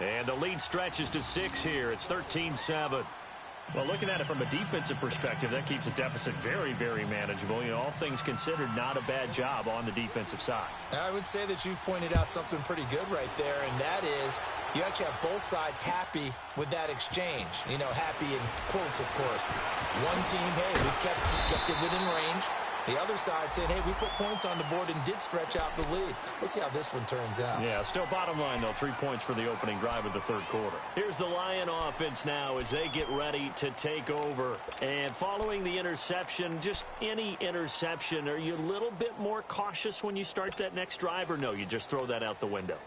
And the lead stretches to 6 here. It's 13-7. Well, looking at it from a defensive perspective, that keeps the deficit very, very manageable. You know, all things considered, not a bad job on the defensive side. I would say that you've pointed out something pretty good right there, and that is you actually have both sides happy with that exchange. You know, happy in quotes, of course. One team, hey, we've kept it within range. The other side saying, hey, we put points on the board and did stretch out the lead. Let's see how this one turns out. Yeah, still bottom line, though, 3 points for the opening drive of the 3rd quarter. Here's the Lion offense now as they get ready to take over. And following the interception, just any interception, are you a little bit more cautious when you start that next drive, or no, you just throw that out the window?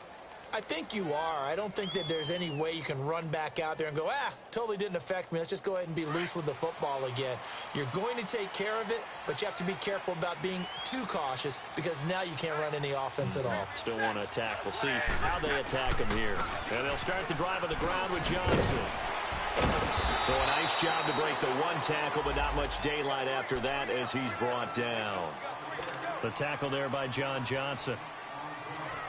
I think you are. I don't think that there's any way you can run back out there and go, totally didn't affect me. Let's just go ahead and be loose with the football again. You're going to take care of it, but you have to be careful about being too cautious because now you can't run any offense at all. Still want to attack. We'll see how they attack him here. And they'll start the drive on the ground with Johnson. So a nice job to break the 1 tackle, but not much daylight after that as he's brought down. The tackle there by John Johnson.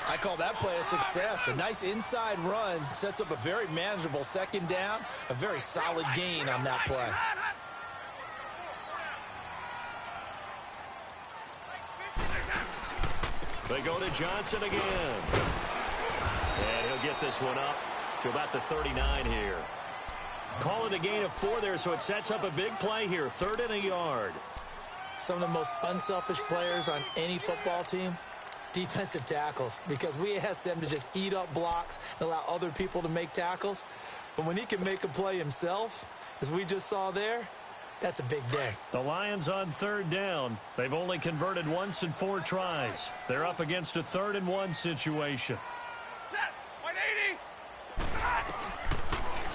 I call that play a success. A nice inside run sets up a very manageable 2nd down. A very solid gain on that play. They go to Johnson again. And he'll get this one up to about the 39 here. Call it a gain of 4 there, so it sets up a big play here. 3rd and a yard. Some of the most unselfish players on any football team, defensive tackles, because we ask them to just eat up blocks and allow other people to make tackles. But when he can make a play himself, as we just saw there, that's a big day. The Lions on 3rd down. They've only converted once in 4 tries. They're up against a 3rd and 1 situation. Set. 180.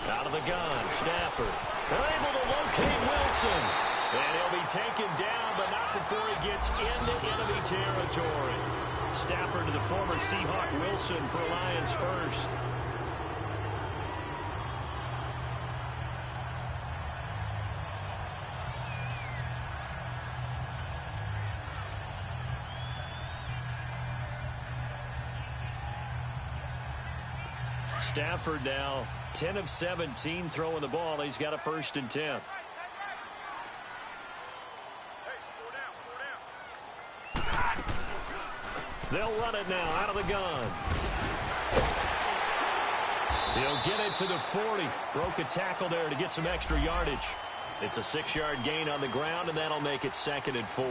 Out of the gun, Stafford. They're able to locate Wilson. And he'll be taken down, but not before he gets into enemy territory. Stafford to the former Seahawk Wilson for Lions first. Stafford now 10 of 17 throwing the ball. He's got a 1st and 10. They'll run it now out of the gun. He'll get it to the 40. Broke a tackle there to get some extra yardage. It's a 6-yard gain on the ground, and that'll make it 2nd and 4.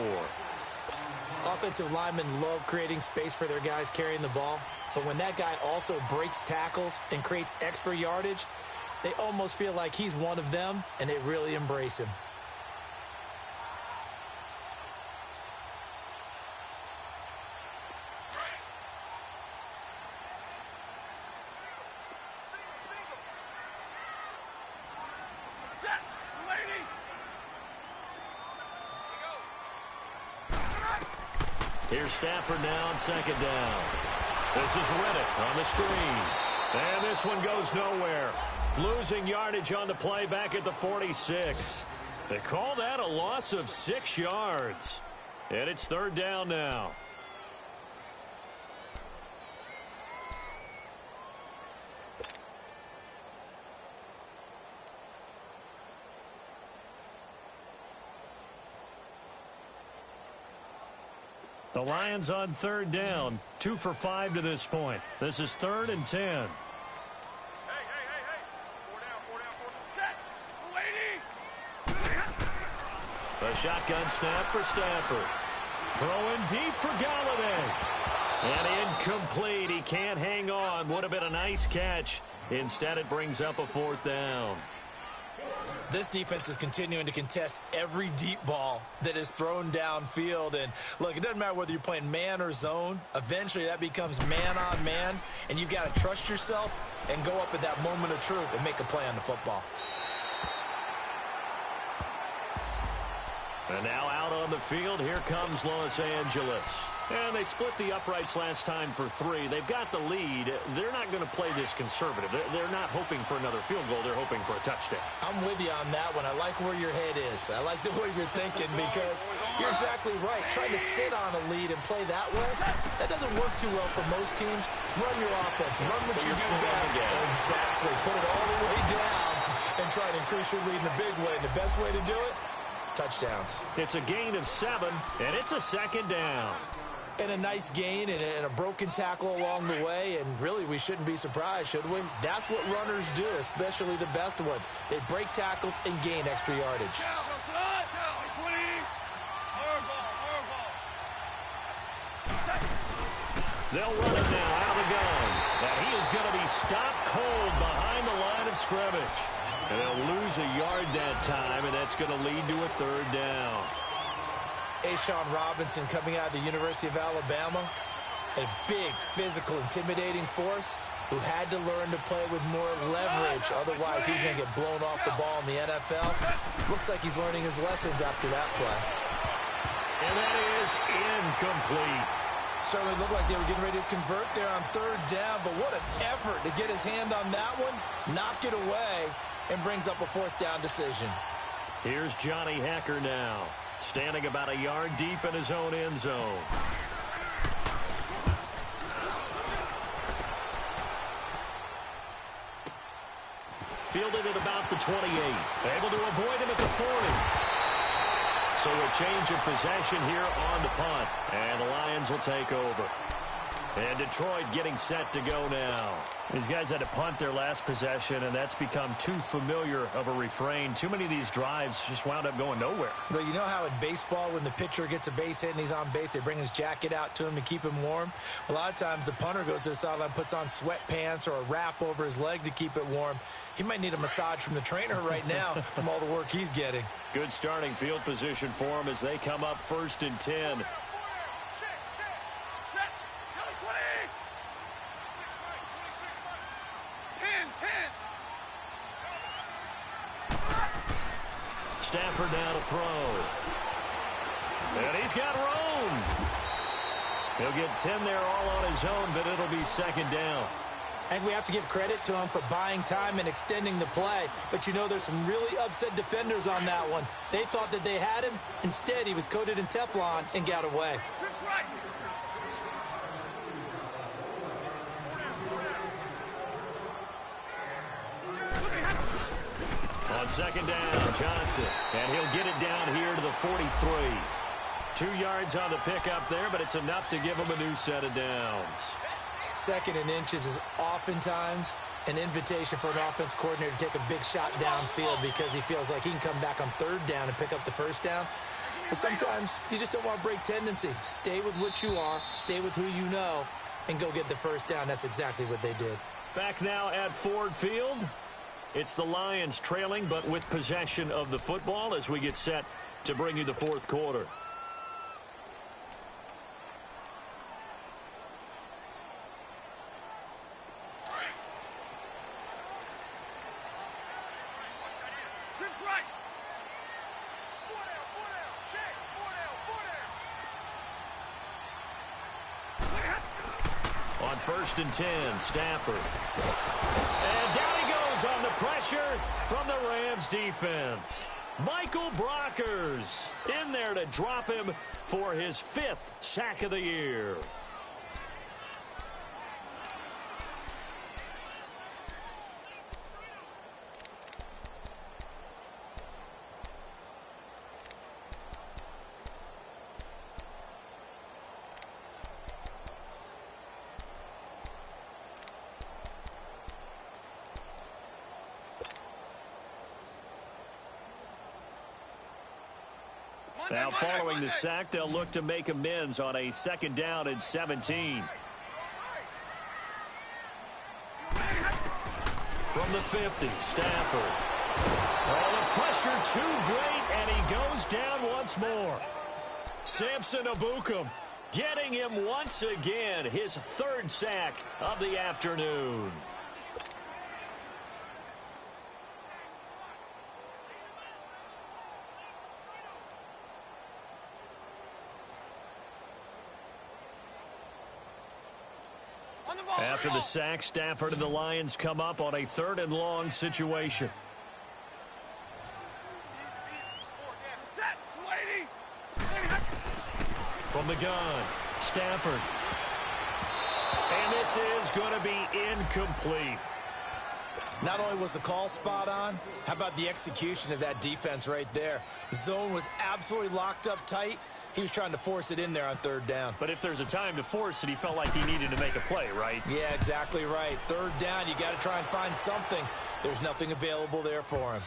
Offensive linemen love creating space for their guys carrying the ball. But when that guy also breaks tackles and creates extra yardage, they almost feel like he's one of them, and they really embrace him. Set. Lady. Here's Stafford now on 2nd down. This is Reddick on the screen. And this one goes nowhere. Losing yardage on the play back at the 46. They call that a loss of 6 yards. And it's 3rd down now. The Lions on 3rd down, 2 for 5 to this point. This is 3rd and 10. Hey. 4 down. Set. Lady. The shotgun snap for Stafford. Throwing deep for Galladay. And incomplete. He can't hang on. Would have been a nice catch. Instead, it brings up a 4th down. This defense is continuing to contest every deep ball that is thrown downfield. And, look, it doesn't matter whether you're playing man or zone. Eventually, that becomes man-on-man, and you've got to trust yourself and go up at that moment of truth and make a play on the football. And now out on the field, here comes Los Angeles. And they split the uprights last time for 3. They've got the lead. They're not going to play this conservative. They're not hoping for another field goal. They're hoping for a touchdown. I'm with you on that one. I like where your head is. I like the way you're thinking because you're exactly right. Trying to sit on a lead and play that way, that doesn't work too well for most teams. Run your offense. Run what you do best. Exactly. Put it all the way down and try to increase your lead in a big way. And the best way to do it, touchdowns. It's a gain of 7, and it's a 2nd down. And a nice gain and a broken tackle along the way, and really we shouldn't be surprised, should we? That's what runners do, especially the best ones. They break tackles and gain extra yardage. They'll run it now out of the gun. Now he is going to be stopped cold behind the line of scrimmage. And they'll lose a yard that time, and that's going to lead to a 3rd down. A'Shawn Robinson coming out of the University of Alabama, a big, physical, intimidating force who had to learn to play with more leverage. Otherwise, he's going to get blown off the ball in the NFL. Looks like he's learning his lessons after that play. And that is incomplete. Certainly looked like they were getting ready to convert there on 3rd down, but what an effort to get his hand on that one, knock it away, and brings up a 4th down decision. Here's Johnny Hekker now, standing about a yard deep in his own end zone. Fielded at about the 28. Able to avoid him at the 40. So a change of possession here on the punt. And the Lions will take over. And Detroit getting set to go now. These guys had to punt their last possession, and that's become too familiar of a refrain. Too many of these drives just wound up going nowhere. But you know how in baseball, when the pitcher gets a base hit and he's on base, they bring his jacket out to him to keep him warm? A lot of times the punter goes to the sideline, puts on sweatpants or a wrap over his leg to keep it warm. He might need a massage from the trainer right now from all the work he's getting. Good starting field position for him as they come up 1st and 10. Stafford now to throw. And he's got room. He'll get 10 there all on his own, but it'll be 2nd down. And we have to give credit to him for buying time and extending the play. But you know, there's some really upset defenders on that one. They thought that they had him. Instead, he was coated in Teflon and got away. On 2nd down, Johnson. And he'll get it down here to the 43. 2 yards on the pickup there, but it's enough to give him a new set of downs. 2nd and inches is oftentimes an invitation for an offense coordinator to take a big shot downfield because he feels like he can come back on 3rd down and pick up the 1st down. But sometimes you just don't want to break tendency. Stay with what you are, stay with who you know, and go get the 1st down. That's exactly what they did. Back now at Ford Field. It's the Lions trailing, but with possession of the football as we get set to bring you the 4th quarter. On 1st and 10, Stafford. And down he goes on the pressure from the Rams defense. Michael Brockers in there to drop him for his 5th sack of the year. Now, following the sack, they'll look to make amends on a 2nd down and 17. From the 50, Stafford. Oh, the pressure too great, and he goes down once more. Samson Ebukam getting him once again, his 3rd sack of the afternoon. After the sack, Stafford and the Lions come up on a 3rd and long situation. From the gun, Stafford. And this is going to be incomplete. Not only was the call spot on, how about the execution of that defense right there? The zone was absolutely locked up tight. He was trying to force it in there on 3rd down. But if there's a time to force it, he felt like he needed to make a play, right? Yeah, exactly right. 3rd down, you got to try and find something. There's nothing available there for him.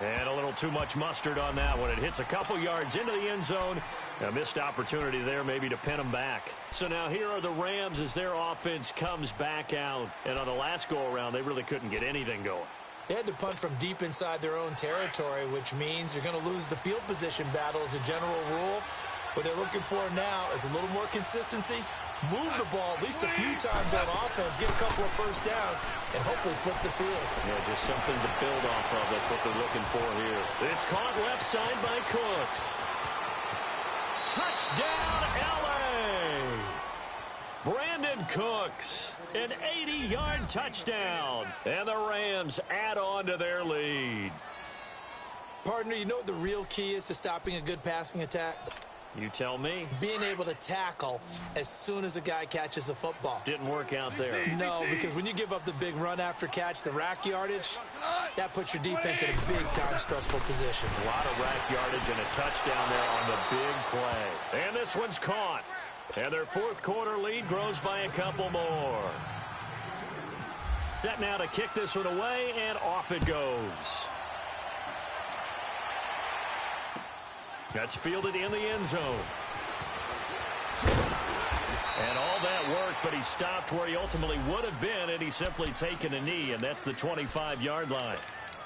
And a little too much mustard on that one. It hits a couple yards into the end zone. A missed opportunity there maybe to pin him back. So now here are the Rams as their offense comes back out. And on the last go-around, they really couldn't get anything going. They had to punt from deep inside their own territory, which means you're going to lose the field position battle as a general rule. What they're looking for now is a little more consistency, move the ball at least a few times on offense, get a couple of 1st downs, and hopefully flip the field. Yeah, just something to build off of. That's what they're looking for here. It's caught left side by Cooks. Touchdown, L.A. Brandon Cooks, an 80-yard touchdown. And the Rams add on to their lead. Partner, you know what the real key is to stopping a good passing attack? You tell me. Being able to tackle as soon as a guy catches the football. Didn't work out there. No, because when you give up the big run after catch, the rack yardage, that puts your defense in a big-time stressful position. A lot of rack yardage and a touchdown there on the big play. And this one's caught. And their fourth quarter lead grows by a couple more. Set now to kick this one away, and off it goes. That's fielded in the end zone. And all that work, but he stopped where he ultimately would have been, and he's simply taken a knee, and that's the 25-yard line.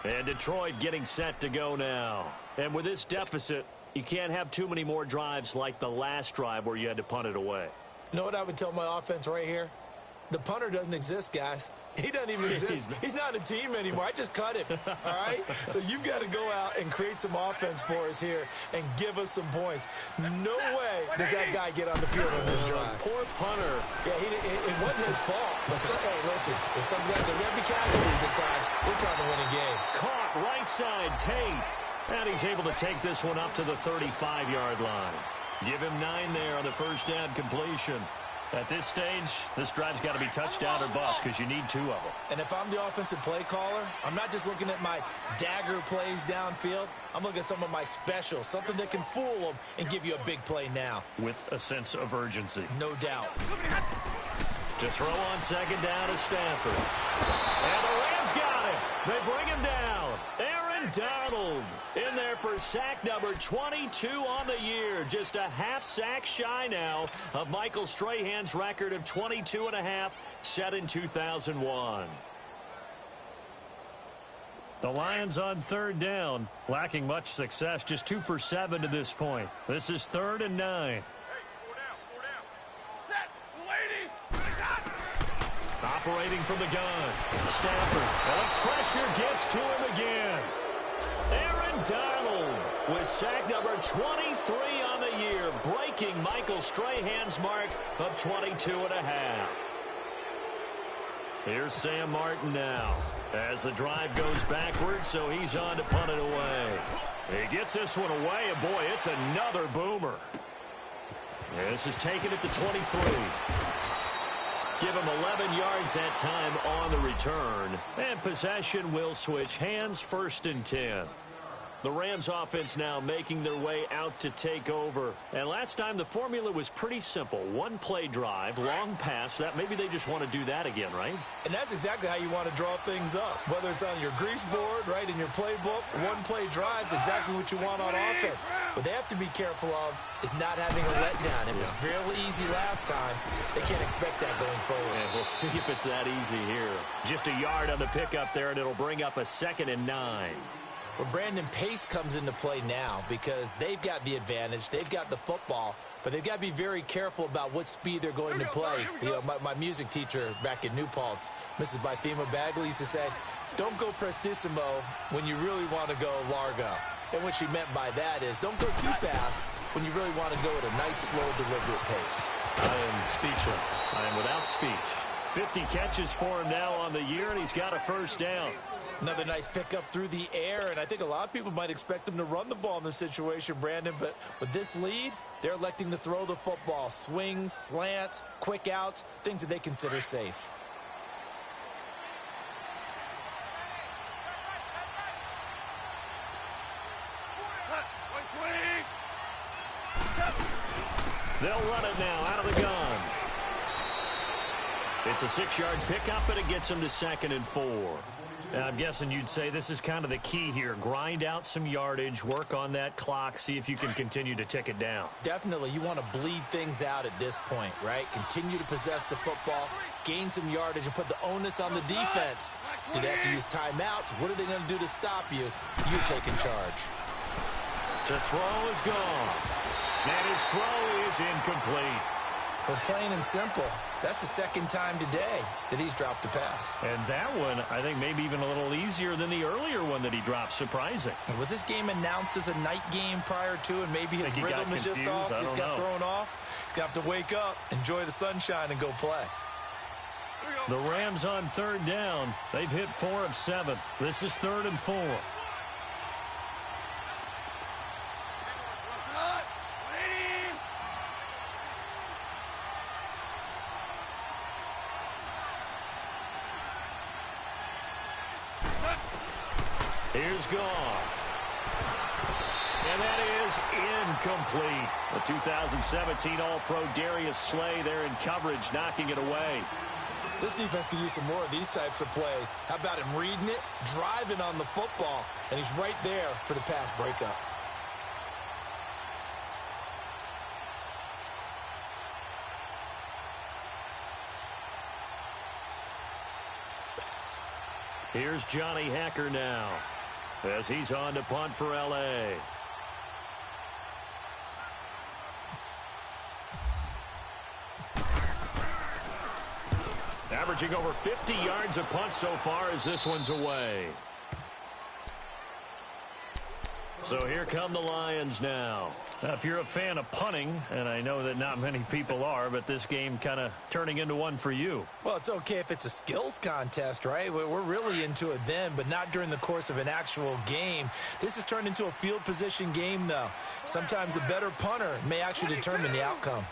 And Detroit getting set to go now. And with this deficit, you can't have too many more drives like the last drive where you had to punt it away. You know what I would tell my offense right here? The punter doesn't exist, guys. He doesn't even exist. He's not a team anymore. I just cut him, all right? So you've got to go out and create some offense for us here and give us some points. No way does that guy get on the field on this drive. Poor punter. Yeah, it wasn't his fault. But hey, listen, if some guys are going to be casualties at times, they're trying to win a game. Caught right side, Tate. And he's able to take this one up to the 35-yard line. Give him 9 there on the first down completion. At this stage, this drive's got to be touchdown or bust because you need 2 of them. And if I'm the offensive play caller, I'm not just looking at my dagger plays downfield. I'm looking at some of my specials, something that can fool them and give you a big play now. With a sense of urgency. No doubt. To throw on second down is Stafford. And the Rams got him. They bring him down. Aaron Donald in there for sack number 22 on the year. Just a half sack shy now of Michael Strahan's record of 22.5 set in 2001. The Lions on third down, lacking much success, just 2 for 7 to this point. This is 3rd and 9. Operating from the gun, Stafford. And the pressure gets to him again. Aaron Donald with sack number 23 on the year, breaking Michael Strahan's mark of 22.5. Here's Sam Martin now as the drive goes backwards, so he's on to punt it away. He gets this one away, and boy, it's another boomer. This is taken at the 23. Give him 11 yards that time on the return. And possession will switch hands, 1st and 10. The Rams offense now making their way out to take over. And last time the formula was pretty simple. 1-play drive, long pass. That maybe they just want to do that again, right? And that's exactly how you want to draw things up. Whether it's on your grease board, right, in your playbook, 1-play drives, exactly what you want on offense. What they have to be careful of is not having a letdown. It was fairly easy last time. They can't expect that going forward. And we'll see if it's that easy here. Just a yard on the pickup there, and it'll bring up a 2nd and 9. Well, Brandon, pace comes into play now because they've got the advantage. They've got the football, but they've got to be very careful about what speed they're going to play. You know, my music teacher back in New Paltz, Mrs. Bythema Bagley, used to say, don't go prestissimo when you really want to go largo. And what she meant by that is don't go too fast when you really want to go at a nice, slow, deliberate pace. I am speechless. I am without speech. 50 catches for him now on the year, and he's got a first down. Another nice pickup through the air, and I think a lot of people might expect them to run the ball in this situation, Brandon, but with this lead, they're electing to throw the football. Swings, slants, quick outs, things that they consider safe. They'll run it now out of the gun. It's a 6-yard pickup, and it gets them to 2nd and 4. I'm guessing you'd say this is kind of the key here. Grind out some yardage, work on that clock, see if you can continue to tick it down. Definitely. You want to bleed things out at this point, right? Continue to possess the football, gain some yardage, and put the onus on the defense. Do they have to use timeouts? What are they going to do to stop you? You're taking charge. To throw is gone. And his throw is incomplete. Well, plain and simple, that's the 2nd time today that he's dropped a pass. And that one, I think, maybe even a little easier than the earlier one that he dropped. Surprising. And was this game announced as a night game prior to, and maybe his rhythm is just off? He's got thrown off. He's got to wake up, enjoy the sunshine, and go play. The Rams on 3rd down. They've hit 4 of 7. This is 3rd and 4. Here's Goff. And that is is incomplete. The 2017 All-Pro Darius Slay there in coverage, knocking it away. This defense could use some more of these types of plays. How about him reading it, driving on the football, and he's right there for the pass breakup. Here's Johnny Hekker now as he's on to punt for L.A. Averaging over 50 yards a punt so far as this one's away. So here come the Lions now. If you're a fan of punting, and I know that not many people are, but this game kind of turning into one for you. Well, it's okay if it's a skills contest, right? We're really into it then, but not during the course of an actual game. This has turned into a field position game, though. Sometimes the better punter may actually determine the outcome.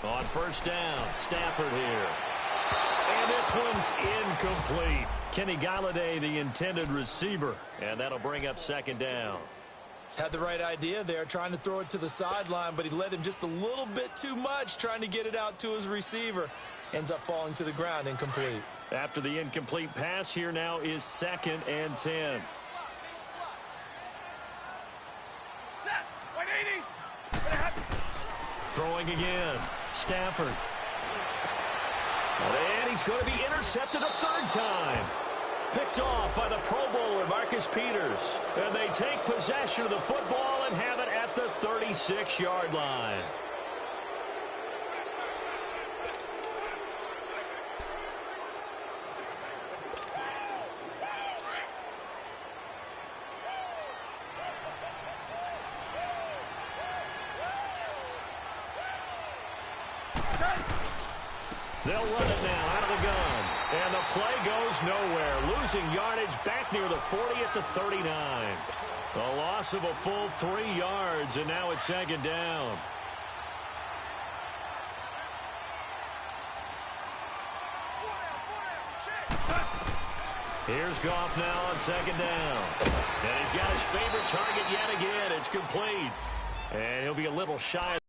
On first down, Stafford here. And this one's incomplete. Kenny Golladay, the intended receiver. And that'll bring up second down. Had the right idea there, trying to throw it to the sideline, but he led him just a little bit too much, trying to get it out to his receiver. Ends up falling to the ground, incomplete. After the incomplete pass, here now is 2nd and 10. Throwing again. Stafford. And he's going to be intercepted a third time. Picked off by the Pro Bowler, Marcus Peters. And they take possession of the football and have it at the 36-yard line. They'll run it now out of the gun. And the play goes nowhere. Losing yardage back near the 40 at the 39. A loss of a full 3 yards, and now it's 2nd down. Here's Goff now on 2nd down. And he's got his favorite target yet again. It's complete. And he'll be a little shy of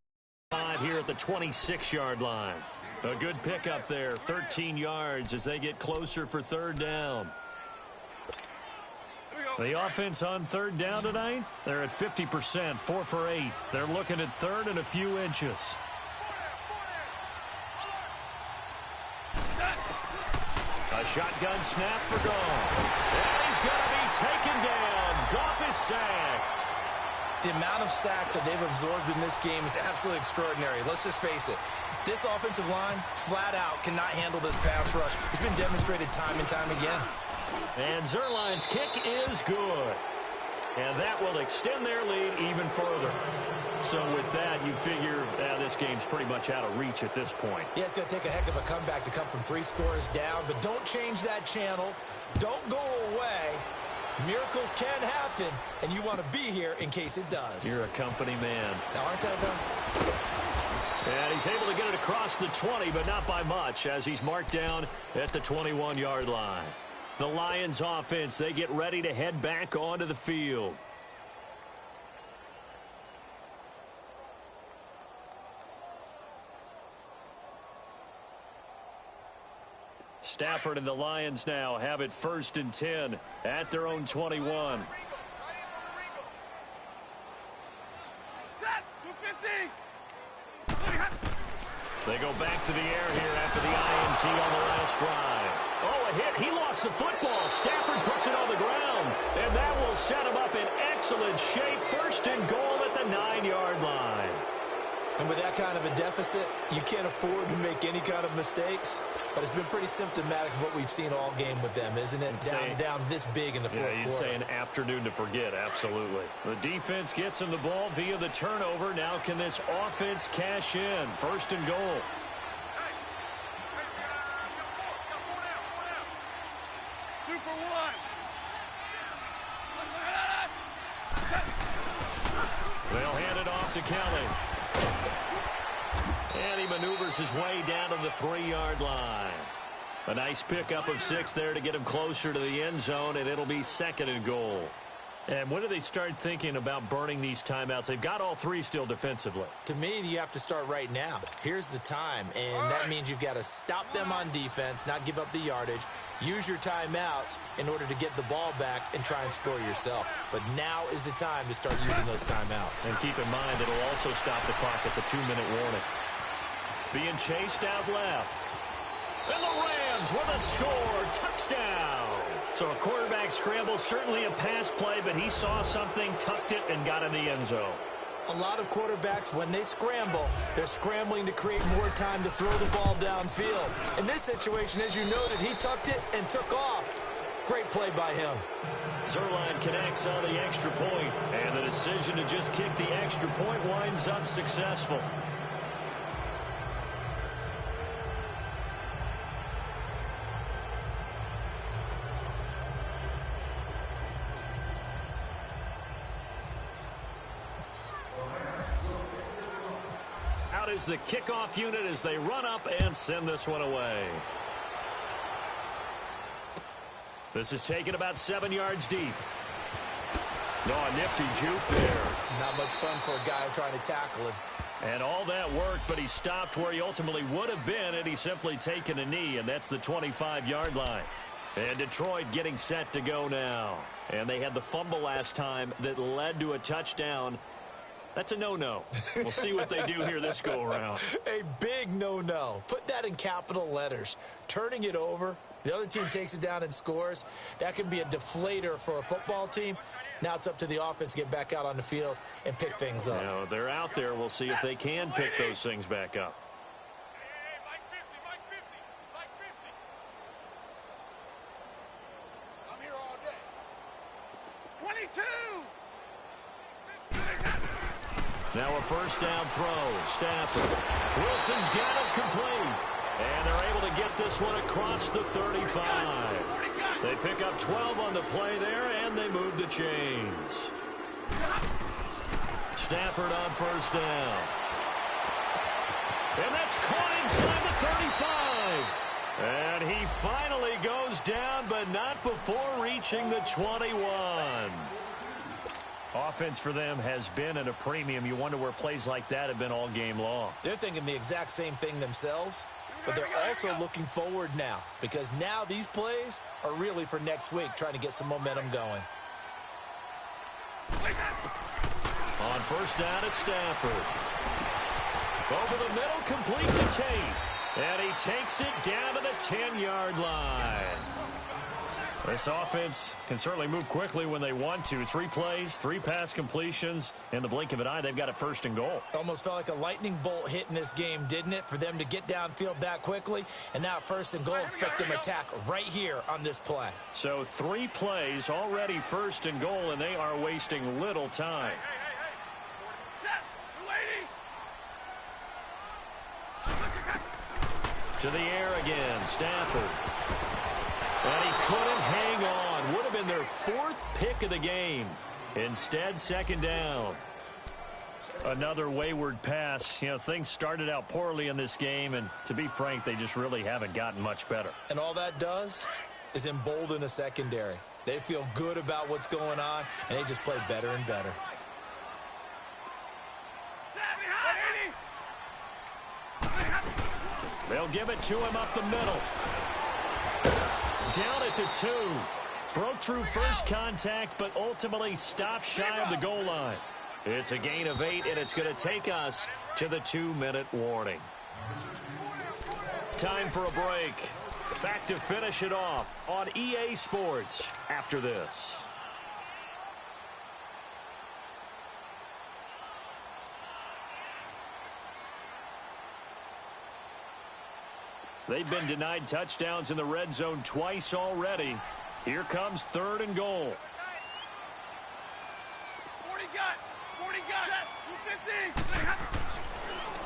5 here at the 26-yard line. A good pickup there, 13 yards as they get closer for 3rd down. The offense on 3rd down tonight, they're at 50%, 4 for 8. They're looking at 3rd and a few inches. A shotgun snap for Goff. And he's going to be taken down. Goff is sacked. The amount of sacks that they've absorbed in this game is absolutely extraordinary. Let's just face it. This offensive line, flat out, cannot handle this pass rush. It's been demonstrated time and time again. And Zuerlein's kick is good. And that will extend their lead even further. So with that, you figure this game's pretty much out of reach at this point. Yeah, it's going to take a heck of a comeback to come from 3 scores down. But don't change that channel. Don't go away. Miracles can happen, and you want to be here in case it does. You're a company man. Now, aren't I, though? And he's able to get it across the 20, but not by much, as he's marked down at the 21-yard line. The Lions offense, they get ready to head back onto the field. Stafford and the Lions now have it 1st and 10 at their own 21. They go back to the air here after the INT on the last drive. Oh, a hit. He lost the football. Stafford puts it on the ground. And that will set him up in excellent shape. 1st and goal at the 9-yard line. And with that kind of a deficit, you can't afford to make any kind of mistakes. But it's been pretty symptomatic of what we've seen all game with them, isn't it? Down this big in the fourth quarter. Yeah, you'd say an afternoon to forget, absolutely. The defense gets him the ball via the turnover. Now can this offense cash in? 1st and goal. They'll hand it off to Kelly. And he maneuvers his way down to the 3-yard line. A nice pickup of 6 there to get him closer to the end zone, and it'll be 2nd and goal. And when do they start thinking about burning these timeouts? They've got all 3 still defensively. To me, you have to start right now. Here's the time, and that means you've got to stop them on defense, not give up the yardage, use your timeouts in order to get the ball back and try and score yourself. But now is the time to start using those timeouts. And keep in mind, it'll also stop the clock at the 2-minute warning. Being chased out left. And the Rams with a score. Touchdown. So a quarterback scramble, certainly a pass play, but he saw something, tucked it, and got in the end zone. A lot of quarterbacks, when they scramble, they're scrambling to create more time to throw the ball downfield. In this situation, as you noted, he tucked it and took off. Great play by him. Zuerlein connects on the extra point, and the decision to just kick the extra point winds up successful. Out is the kickoff unit as they run up and send this one away. This is taken about 7 yards deep. Oh, a nifty juke there. Not much fun for a guy trying to tackle him. And all that work, but he stopped where he ultimately would have been had he simply taken a knee, and that's the 25-yard line. And Detroit getting set to go now. And they had the fumble last time that led to a touchdown. That's a no-no. We'll see what they do here this go-around. A big no-no. Put that in capital letters. Turning it over, the other team takes it down and scores. That can be a deflator for a football team. Now it's up to the offense to get back out on the field and pick things up. Now, they're out there. We'll see if they can pick those things back up. I'm here all day. 22! Now a first down throw. Stafford. Wilson's got it complete. And they're able to get this one across the 35. They pick up 12 on the play there, and they move the chains. Stafford on first down. And that's caught inside the 35. And he finally goes down, but not before reaching the 21. Offense for them has been at a premium. You wonder where plays like that have been all game long. They're thinking the exact same thing themselves, but they're also looking forward now because now these plays are really for next week, trying to get some momentum going. On first down, it's Stafford. Over the middle, complete to Tate. And he takes it down to the 10-yard line. This offense can certainly move quickly when they want to. 3 plays, 3 pass completions. In the blink of an eye, they've got it first and goal. Almost felt like a lightning bolt hit in this game, didn't it? For them to get downfield that quickly. And now first and goal, expect them to attack right here on this play. So 3 plays already first and goal, and they are wasting little time. To the air again, Stafford. And he couldn't hang on. Would have been their 4th pick of the game. Instead, second down. Another wayward pass. You know, things started out poorly in this game, and to be frank, they just really haven't gotten much better. And all that does is embolden a secondary. They feel good about what's going on, and they just play better and better. They'll give it to him up the middle. Down at the 2. Broke through first contact, but ultimately stopped shy of the goal line. It's a gain of 8, and it's going to take us to the 2-minute warning. Time for a break. Back to finish it off on EA Sports after this. They've been denied touchdowns in the red zone twice already. Here comes 3rd and goal. 40 got. 40 got.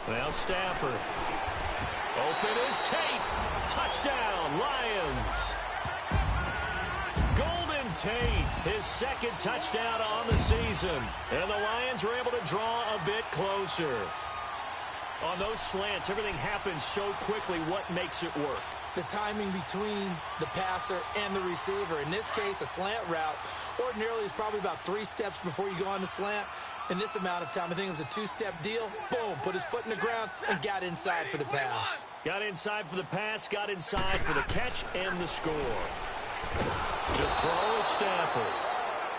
250. Now Stafford. Open is Tate. Touchdown, Lions. Golden Tate, his 2nd touchdown on the season. And the Lions are able to draw a bit closer. On those slants, everything happens so quickly. What makes it work? the timing between the passer and the receiver. In this case, a slant route ordinarily is probably about 3 steps before you go on the slant. In this amount of time, I think it was a 2-step deal. Boom, put his foot in the ground and got inside for the pass. Got inside for the pass, got inside for the catch and the score. To throw is Stafford.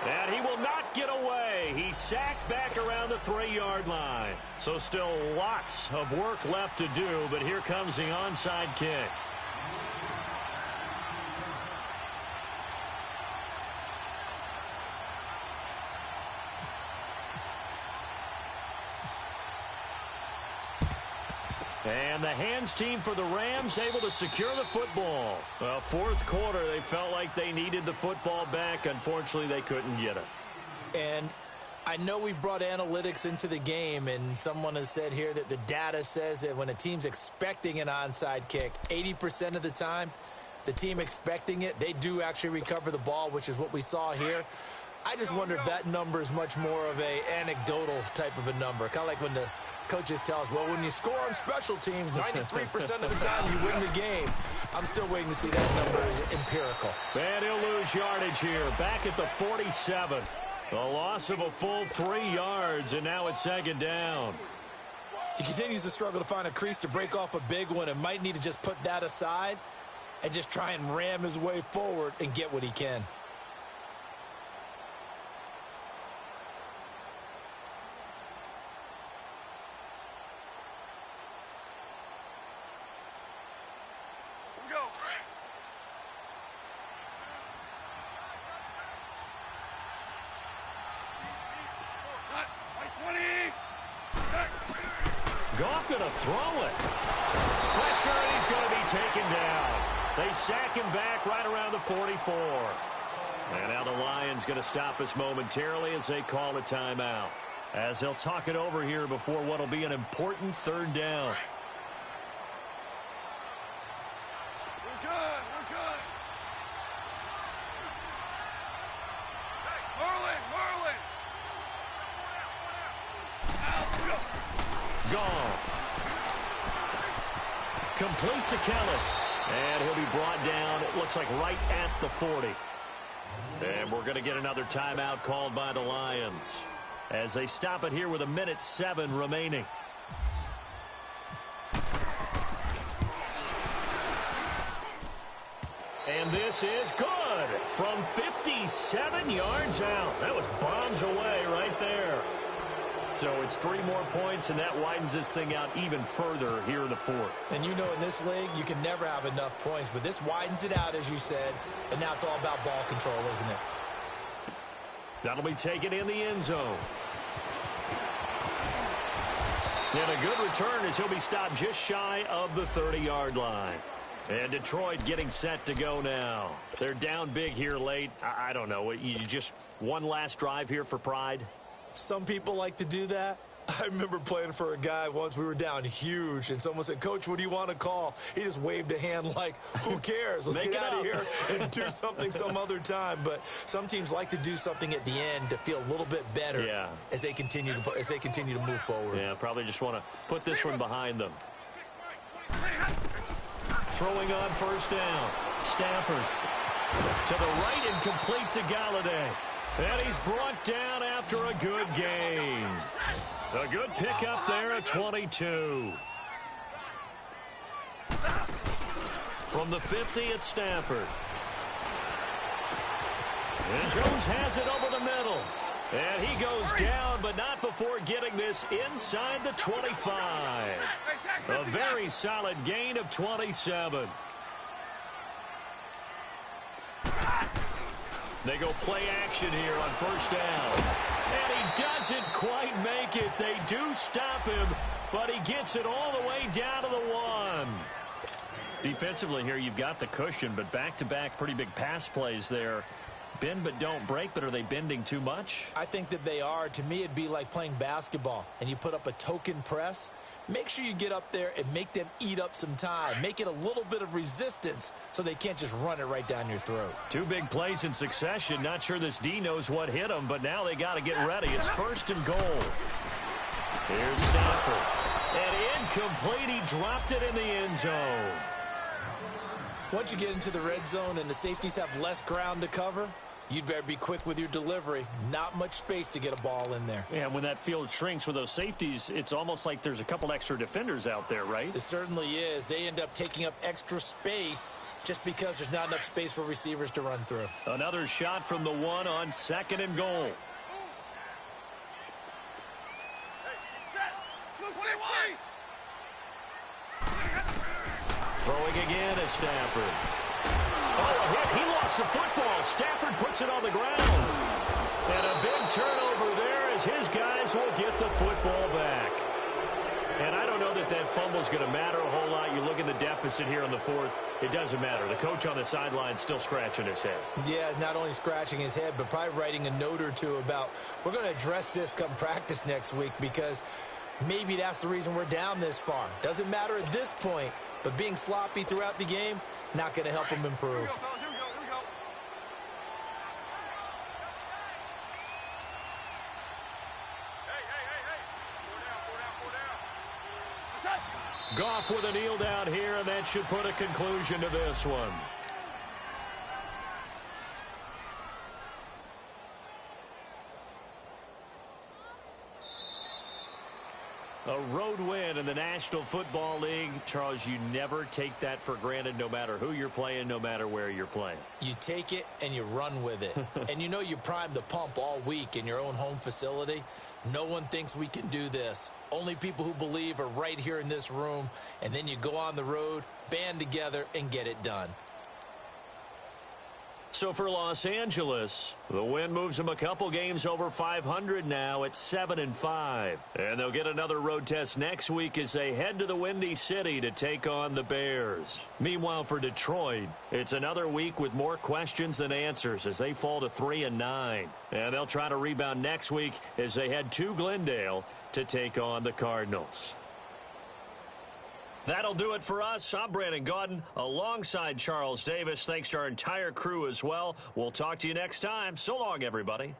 And he will not get away. He's sacked back around the 3-yard line. So still lots of work left to do, but here comes the onside kick. And the hands team for the Rams able to secure the football. Well, fourth quarter, they felt like they needed the football back. Unfortunately, they couldn't get it. And I know we brought analytics into the game, and someone has said here that the data says that when a team's expecting an onside kick, 80% of the time, the team expecting it, they do actually recover the ball, which is what we saw here. I just wonder if that number is much more of a anecdotal type of a number. Kind of like when the coaches tell us, well, when you score on special teams, 93% of the time you win the game. I'm still waiting to see that number is empirical. And he'll lose yardage here. Back at the 47. The loss of a full 3 yards, and now it's second down. He continues to struggle to find a crease to break off a big one and might need to just put that aside and just try and ram his way forward and get what he can. Goff going to throw it. Pressure, and he's going to be taken down. They sack him back right around the 44. And now the Lions going to stop us momentarily as they call a timeout. As they'll talk it over here before what will be an important third down. We're good. We're good. Merlin. Goff. Complete to Kelly. And he'll be brought down, it looks like right at the 40. And we're going to get another timeout called by the Lions as they stop it here with 1:07 remaining. And this is good from 57 yards out. That was bombs away right there. So it's 3 more points, and that widens this thing out even further here in the fourth. And you know in this league, you can never have enough points, but this widens it out, as you said, and now it's all about ball control, isn't it? That'll be taken in the end zone. And a good return as he'll be stopped just shy of the 30-yard line. And Detroit getting set to go now. They're down big here late. I don't know. You just one last drive here for pride? Some people like to do that. I remember playing for a guy once. We were down huge, and someone said, Coach, what do you want to call? He just waved a hand like, who cares? Let's get out of here and do something some other time. But some teams like to do something at the end to feel a little bit better as they continue to move forward. Yeah, probably just want to put this one behind them. Throwing on first down. Stafford to the right and complete to Galladay. And he's brought down after a good gain. A good pickup there at 22. From the 50 at Stafford. And Jones has it over the middle. And he goes down, but not before getting this inside the 25. A very solid gain of 27. They go play action here on first down. And he doesn't quite make it. They do stop him, but he gets it all the way down to the 1. Defensively here, you've got the cushion, but back-to-back pretty big pass plays there. Bend but don't break, but are they bending too much? I think that they are. To me, it'd be like playing basketball, and you put up a token press. Make sure you get up there and make them eat up some time. Make it a little bit of resistance so they can't just run it right down your throat. 2 big plays in succession. Not sure this D knows what hit them, but now they got to get ready. It's first and goal. Here's Stafford. And incomplete. He dropped it in the end zone. Once you get into the red zone and the safeties have less ground to cover, you'd better be quick with your delivery. Not much space to get a ball in there. Yeah, when that field shrinks with those safeties, it's almost like there's a couple extra defenders out there, right? It certainly is. They end up taking up extra space just because there's not enough space for receivers to run through. Another shot from the one on 2nd and goal. Throwing again is Stafford. Oh, a hit. He lost the football. Stafford puts it on the ground. And a big turnover there as his guys will get the football back. And I don't know that that fumble's going to matter a whole lot. You look at the deficit here in the 4th. It doesn't matter. The coach on the sideline still scratching his head. Yeah, not only scratching his head, but probably writing a note or two about, we're going to address this come practice next week, because maybe that's the reason we're down this far. Doesn't matter at this point, but being sloppy throughout the game, not going to help them improve. Goff with a kneel down here, and that should put a conclusion to this one. A road win in the National Football League. Charles, you never take that for granted, no matter who you're playing, no matter where you're playing. You take it and you run with it. And you know you primed the pump all week in your own home facility. No one thinks we can do this. Only people who believe are right here in this room. And then you go on the road, band together, and get it done. So for Los Angeles, the win moves them a couple games over 500 now at 7-5. And they'll get another road test next week as they head to the Windy City to take on the Bears. Meanwhile, for Detroit, it's another week with more questions than answers as they fall to 3-9. And they'll try to rebound next week as they head to Glendale to take on the Cardinals. That'll do it for us. I'm Brandon Gaudin alongside Charles Davis. Thanks to our entire crew as well. We'll talk to you next time. So long, everybody.